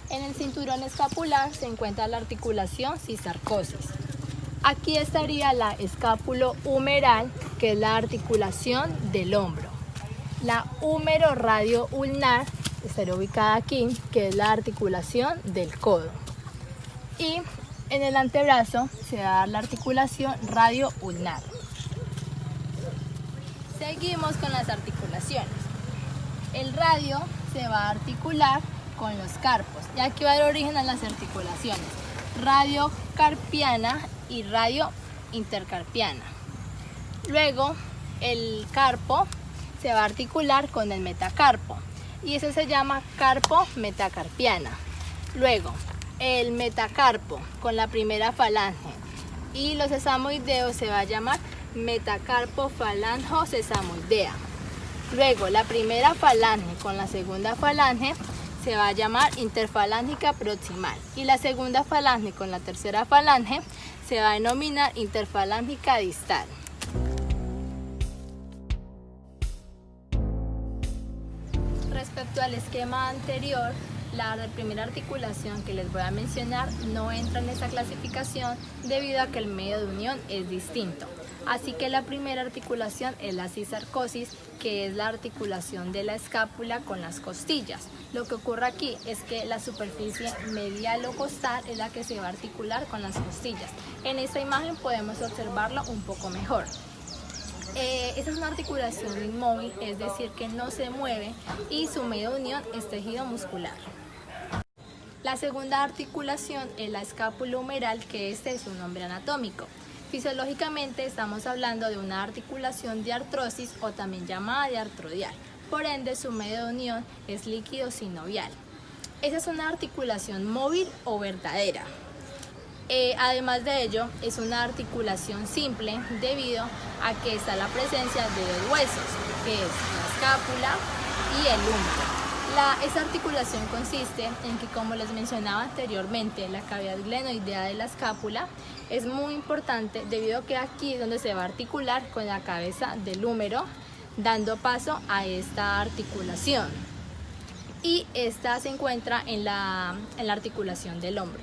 S2: En el cinturón escapular se encuentra la articulación cisarcosis. Aquí estaría la escápulo-humeral, que es la articulación del hombro. La húmero-radio-ulnar estaría ubicada aquí, que es la articulación del codo. Y en el antebrazo se va a dar la articulación radio-ulnar. Seguimos con las articulaciones. El radio se va a articular con los carpos. Y aquí va a dar origen a las articulaciones radiocarpiana y radiointercarpiana. Luego el carpo se va a articular con el metacarpo y eso se llama carpo metacarpiana. Luego el metacarpo con la primera falange y los sesamoideos se va a llamar metacarpo falango sesamoidea. Luego la primera falange con la segunda falange se va a llamar interfalángica proximal y la segunda falange con la tercera falange se va a denominar interfalángica distal. Respecto al esquema anterior, la primera articulación que les voy a mencionar no entra en esta clasificación debido a que el medio de unión es distinto. Así que la primera articulación es la cisarcosis, que es la articulación de la escápula con las costillas. Lo que ocurre aquí es que la superficie medialocostal es la que se va a articular con las costillas. En esta imagen podemos observarlo un poco mejor. Esta es una articulación inmóvil, es decir, que no se mueve y su medio de unión es tejido muscular. La segunda articulación es la escápulo-humeral, que este es un nombre anatómico. Fisiológicamente estamos hablando de una articulación de artrosis o también llamada de artrodial. Por ende, su medio de unión es líquido sinovial. Esa es una articulación móvil o verdadera. Además de ello, es una articulación simple debido a que está la presencia de dos huesos, que es la escápula y el húmero. Esa articulación consiste en que, como les mencionaba anteriormente, la cavidad glenoidea de la escápula es muy importante debido a que aquí es donde se va a articular con la cabeza del húmero, dando paso a esta articulación. Y esta se encuentra en la articulación del hombro.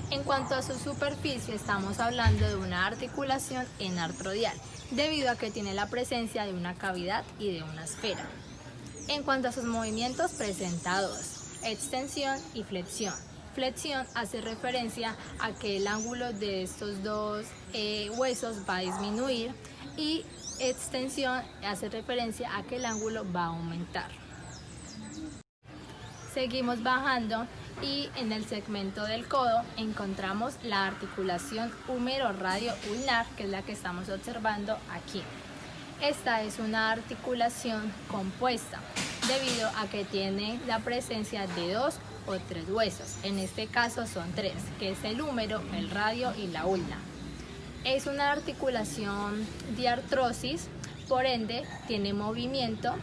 S2: En cuanto a su superficie, estamos hablando de una articulación enartrodial, debido a que tiene la presencia de una cavidad y de una esfera. En cuanto a sus movimientos, presenta dos: extensión y flexión. Flexión hace referencia a que el ángulo de estos dos huesos va a disminuir, y extensión hace referencia a que el ángulo va a aumentar. Seguimos bajando y en el segmento del codo encontramos la articulación húmero-radio-ulnar, que es la que estamos observando aquí. Esta es una articulación compuesta debido a que tiene la presencia de dos o tres huesos. En este caso son tres, que es el húmero, el radio y la ulna. Es una articulación de artrosis, por ende tiene movimiento,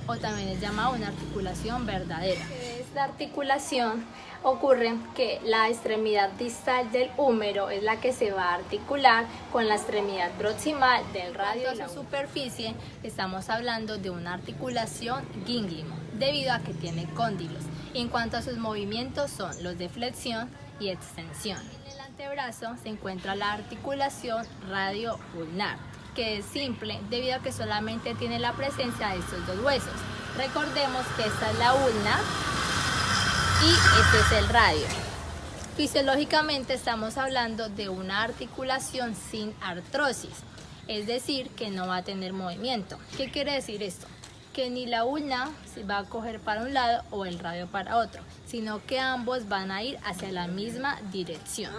S2: o también es llamada una articulación verdadera. Esta articulación ocurre que la extremidad distal del húmero es la que se va a articular con la extremidad proximal del radio. En su superficie estamos hablando de una articulación gínglimo, debido a que tiene cóndilos. En cuanto a sus movimientos, son los de flexión y extensión. En el antebrazo se encuentra la articulación radio-ulnar, que es simple debido a que solamente tiene la presencia de estos dos huesos. Recordemos que esta es la ulna y este es el radio. Fisiológicamente estamos hablando de una articulación sin artrosis, es decir, que no va a tener movimiento. ¿Qué quiere decir esto? Que ni la ulna se va a coger para un lado o el radio para otro, sino que ambos van a ir hacia la misma dirección.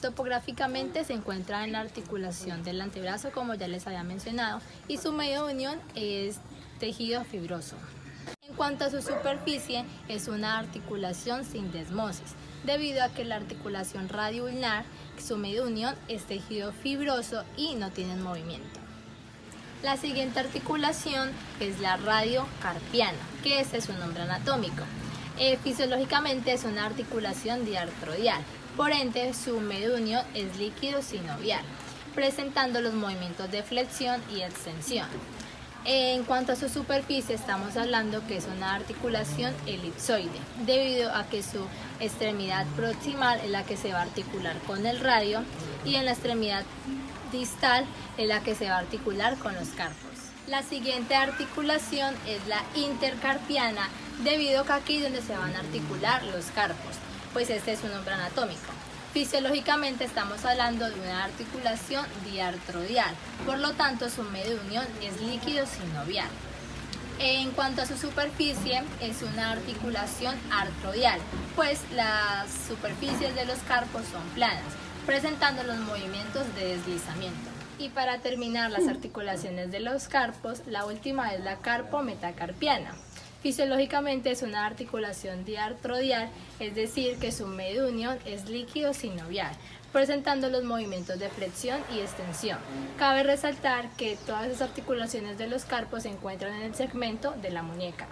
S2: Topográficamente se encuentra en la articulación del antebrazo, como ya les había mencionado, y su medio de unión es tejido fibroso. En cuanto a su superficie, es una articulación sin desmosis, debido a que la articulación radio-ulnar, su medio de unión es tejido fibroso y no tienen movimiento. La siguiente articulación es la radiocarpiana, que ese es su nombre anatómico. Fisiológicamente es una articulación diartrodial, por ende su medio de unión es líquido sinovial, presentando los movimientos de flexión y extensión. En cuanto a su superficie, estamos hablando que es una articulación elipsoide, debido a que su extremidad proximal es la que se va a articular con el radio, y en la extremidad distal es la que se va a articular con los carpos. La siguiente articulación es la intercarpiana, debido a que aquí es donde se van a articular los carpos, pues este es su nombre anatómico. Fisiológicamente estamos hablando de una articulación diartrodial, por lo tanto su medio de unión es líquido sinovial. En cuanto a su superficie, es una articulación artrodial, pues las superficies de los carpos son planas, presentando los movimientos de deslizamiento. Y para terminar las articulaciones de los carpos, la última es la carpo-metacarpiana. Fisiológicamente es una articulación diartrodial, es decir, que su medio de unión es líquido sinovial, presentando los movimientos de flexión y extensión. Cabe resaltar que todas las articulaciones de los carpos se encuentran en el segmento de la muñeca.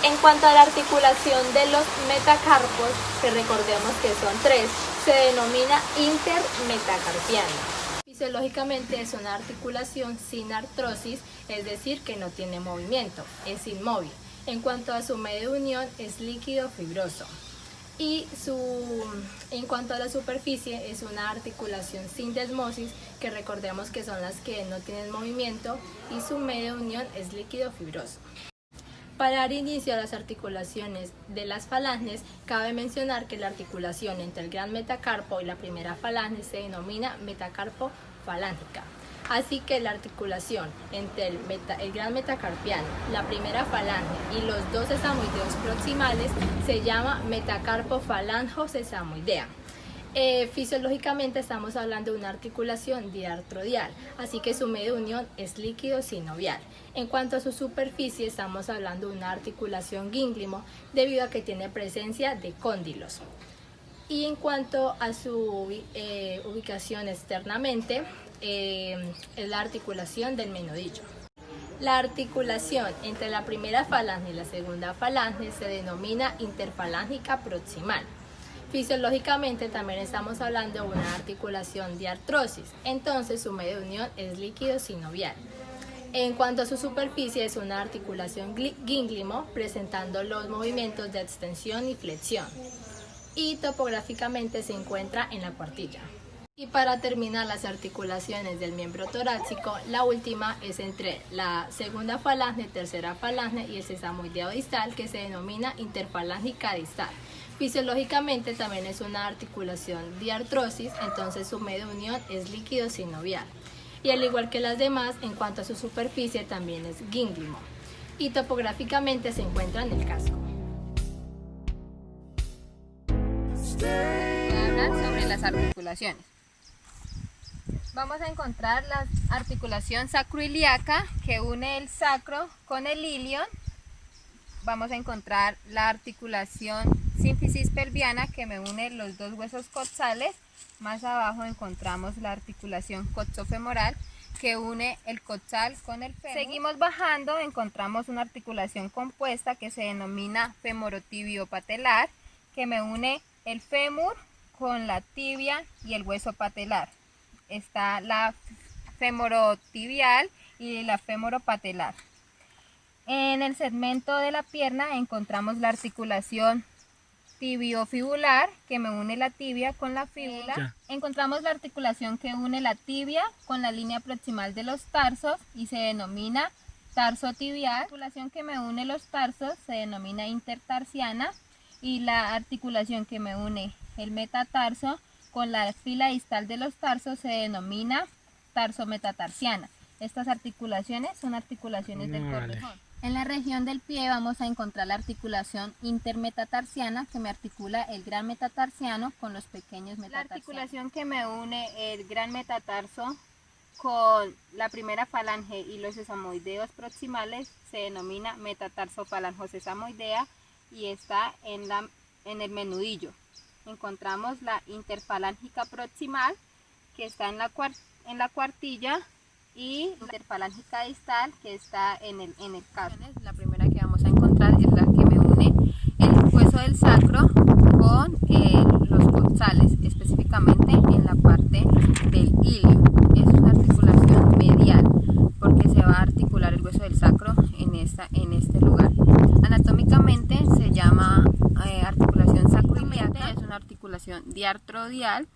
S2: En cuanto a la articulación de los metacarpos, que recordemos que son tres, se denomina intermetacarpiana. Fisiológicamente es una articulación sin artrosis, es decir, que no tiene movimiento, es inmóvil. En cuanto a su medio de unión, es líquido fibroso. Y en cuanto a la superficie, es una articulación sin desmosis, que recordemos que son las que no tienen movimiento, y su medio de unión es líquido fibroso. Para dar inicio a las articulaciones de las falanges, cabe mencionar que la articulación entre el gran metacarpo y la primera falange se denomina metacarpo falángica. Así que la articulación entre el gran metacarpiano, la primera falange y los dos sesamoideos proximales se llama metacarpo falango-sesamoidea. Fisiológicamente estamos hablando de una articulación diartrodial, así que su medio de unión es líquido sinovial. En cuanto a su superficie, estamos hablando de una articulación gínglimo, debido a que tiene presencia de cóndilos. Y en cuanto a su ubicación externamente, es la articulación del menudillo. La articulación entre la primera falange y la segunda falange se denomina interfalángica proximal. Fisiológicamente también estamos hablando de una articulación de artrosis, entonces su medio de unión es líquido sinovial. En cuanto a su superficie, es una articulación gínglimo, presentando los movimientos de extensión y flexión. y topográficamente se encuentra en la cuartilla. Y para terminar las articulaciones del miembro torácico, la última es entre la segunda falange, tercera falange y el sesamoideo distal, que se denomina interfalángica distal. Fisiológicamente también es una articulación diartrosis, entonces su medio de unión es líquido sinovial. Y al igual que las demás, en cuanto a su superficie, también es gínglimo. Y topográficamente se encuentra en el casco.
S1: Voy a hablar sobre las articulaciones. Vamos a encontrar la articulación sacroiliaca que une el sacro con el ilion. Vamos a encontrar la articulación sínfisis pelviana que me une los dos huesos coxales. Más abajo encontramos la articulación coxofemoral que une el coxal con el fémur. Seguimos bajando, encontramos una articulación compuesta que se denomina femorotibiopatelar que me une el fémur con la tibia y el hueso patelar. Está la femorotibial y la femoropatelar. En el segmento de la pierna encontramos la articulación tibiofibular que me une la tibia con la fíbula. Encontramos la articulación que une la tibia con la línea proximal de los tarsos y se denomina tarsotibial. La articulación que me une los tarsos se denomina intertarsiana y la articulación que me une el metatarso con la fila distal de los tarsos se denomina tarsometatarsiana. Estas articulaciones son articulaciones del corvejón. En la región del pie vamos a encontrar la articulación intermetatarsiana que me articula el gran metatarsiano con los pequeños metatarsianos. La articulación que me une el gran metatarso con la primera falange y los sesamoideos proximales se denomina metatarsofalangosesamoidea y está en el menudillo. Encontramos la interfalángica proximal que está en la cuartilla y interfalángica distal que está en el casco. La primera que vamos a encontrar es la que me une el hueso del sacro con los coxales, específicamente en la parte del ilio. Es una articulación medial porque se va a articular el hueso del sacro en este lugar. Anatómicamente se llama articulación sacroiliaca, es una articulación diartrodial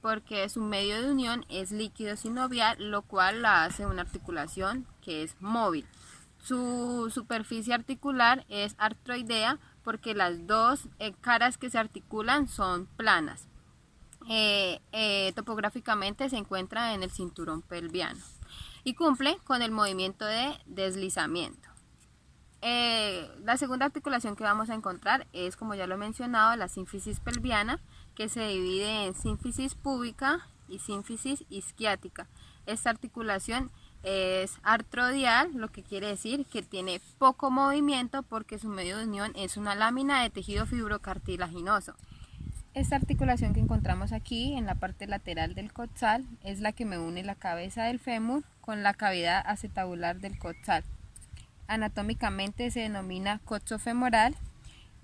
S1: porque su medio de unión es líquido sinovial, lo cual la hace una articulación que es móvil. Su superficie articular es artroidea porque las dos caras que se articulan son planas. Topográficamente se encuentra en el cinturón pelviano y cumple con el movimiento de deslizamiento. La segunda articulación que vamos a encontrar es, como ya lo he mencionado, la sínfisis pelviana, que se divide en sínfisis púbica y sínfisis isquiática. Esta articulación es artrodial, lo que quiere decir que tiene poco movimiento porque su medio de unión es una lámina de tejido fibrocartilaginoso. Esta articulación que encontramos aquí en la parte lateral del coxal es la que me une la cabeza del fémur con la cavidad acetabular del coxal. Anatómicamente se denomina coxofemoral.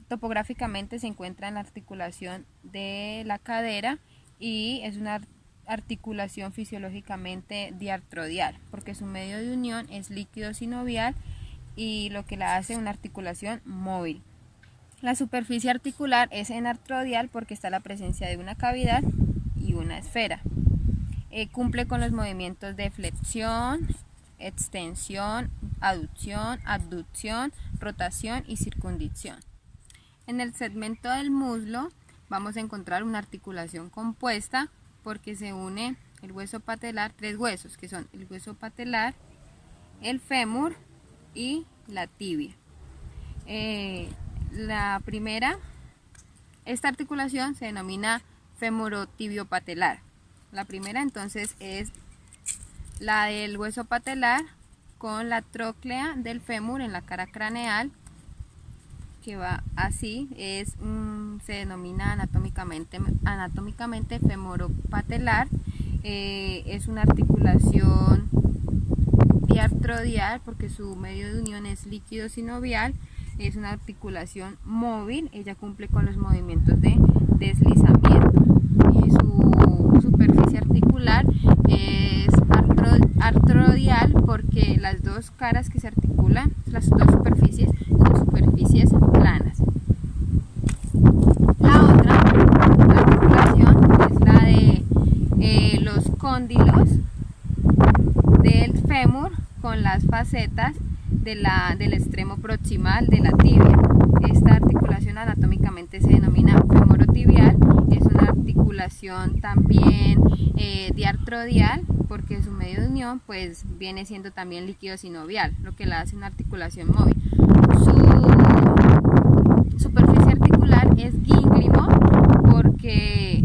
S1: Topográficamente se encuentra en la articulación de la cadera y es una articulación fisiológicamente diartrodial porque su medio de unión es líquido sinovial y lo que la hace una articulación móvil. La superficie articular es enartrodial porque está la presencia de una cavidad y una esfera. Cumple con los movimientos de flexión, extensión, aducción, abducción, rotación y circundición. En el segmento del muslo vamos a encontrar una articulación compuesta porque se une el hueso patelar, tres huesos que son el hueso patelar, el fémur y la tibia. Esta articulación se denomina femorotibiopatelar. La primera entonces es la del hueso patelar con la tróclea del fémur en la cara craneal, que va así, se denomina anatómicamente femoropatelar. Es una articulación diartrodial porque su medio de unión es líquido sinovial. Es una articulación móvil, ella cumple con los movimientos de deslizamiento y su superficie articular es artrodial porque las dos caras que se articulan, las dos superficies, son superficies planas. La otra cóndilos del fémur con las facetas del extremo proximal de la tibia. Esta articulación anatómicamente se denomina femorotibial. Es una articulación también diartrodial, porque su medio de unión pues viene siendo también líquido sinovial, lo que la hace una articulación móvil. Su superficie articular es gínglimo porque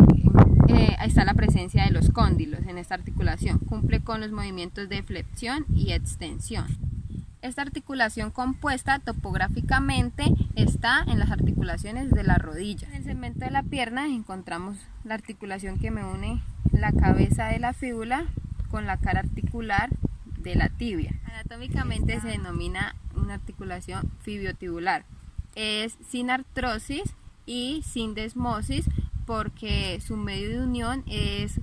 S1: está la presencia de los cóndilos en esta articulación. Cumple con los movimientos de flexión y extensión. Esta articulación compuesta topográficamente está en las articulaciones de la rodilla. En el segmento de la pierna encontramos la articulación que me une la cabeza de la fíbula con la cara articular de la tibia. Anatómicamente se denomina una articulación fibiotibular. Es sin artrosis y sin desmosis porque su medio de unión es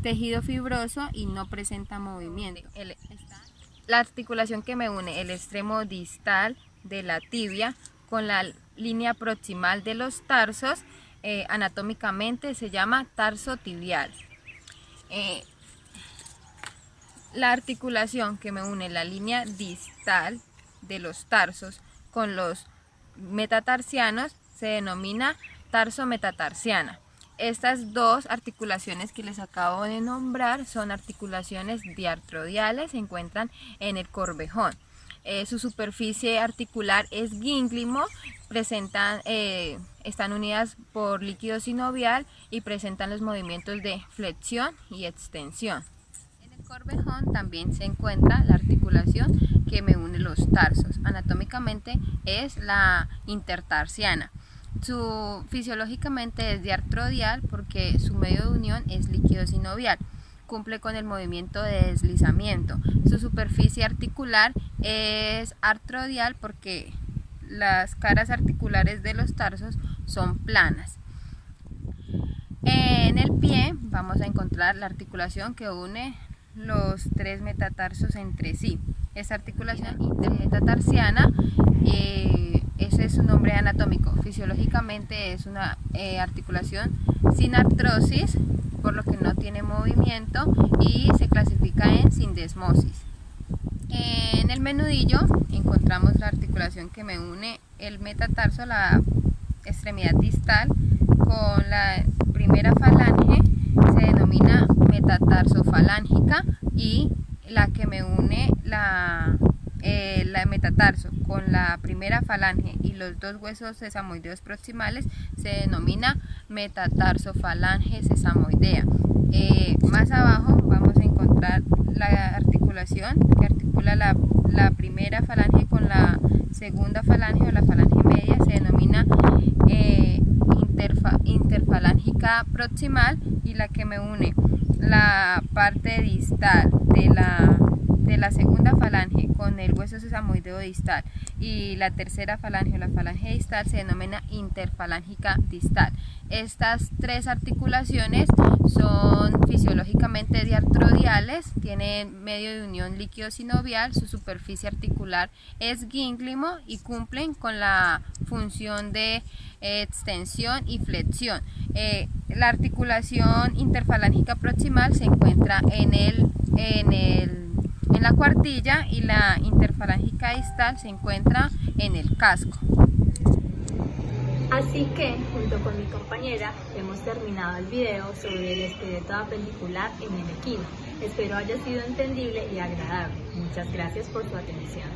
S1: tejido fibroso y no presenta movimiento. La articulación que me une el extremo distal de la tibia con la línea proximal de los tarsos, anatómicamente se llama tarso tibial. La articulación que me une la línea distal de los tarsos con los metatarsianos se denomina tarso metatarsiana. Estas dos articulaciones que les acabo de nombrar son articulaciones diartrodiales, se encuentran en el corvejón. Su superficie articular es gínglimo, están unidas por líquido sinovial y presentan los movimientos de flexión y extensión. En el corvejón también se encuentra la articulación que me une los tarsos. Anatómicamente es la intertarsiana. Fisiológicamente es diartrodial porque su medio de unión es líquido sinovial. Cumple con el movimiento de deslizamiento. Su superficie articular es artrodial porque las caras articulares de los tarsos son planas. En el pie vamos a encontrar la articulación que une los tres metatarsos entre sí. Esta articulación intermetatarsiana, ese es su nombre anatómico. Fisiológicamente es una articulación sin artrosis, por lo que no tiene movimiento y se clasifica en sindesmosis. En el menudillo encontramos la articulación que me une el metatarso, la extremidad distal, con la primera falange, se denomina metatarsofalángica, y la que me une la metatarso con la primera falange y los dos huesos sesamoideos proximales se denomina metatarsofalange sesamoidea. Más abajo vamos a encontrar la articulación que articula la primera falange con la segunda falange o la falange media, se denomina interfalángica proximal, y la que me une la parte distal de la segunda falange con el hueso sesamoideo distal y la tercera falange o la falange distal se denomina interfalángica distal. Estas tres articulaciones son fisiológicamente diartrodiales, tienen medio de unión líquido sinovial, su superficie articular es gínglimo y cumplen con la función de extensión y flexión. La articulación interfalángica proximal se encuentra en la cuartilla y la interfalángica distal se encuentra en el casco.
S2: Así que, junto con mi compañera, hemos terminado el video sobre el esqueleto apendicular en el equino. Espero haya sido entendible y agradable. Muchas gracias por su atención.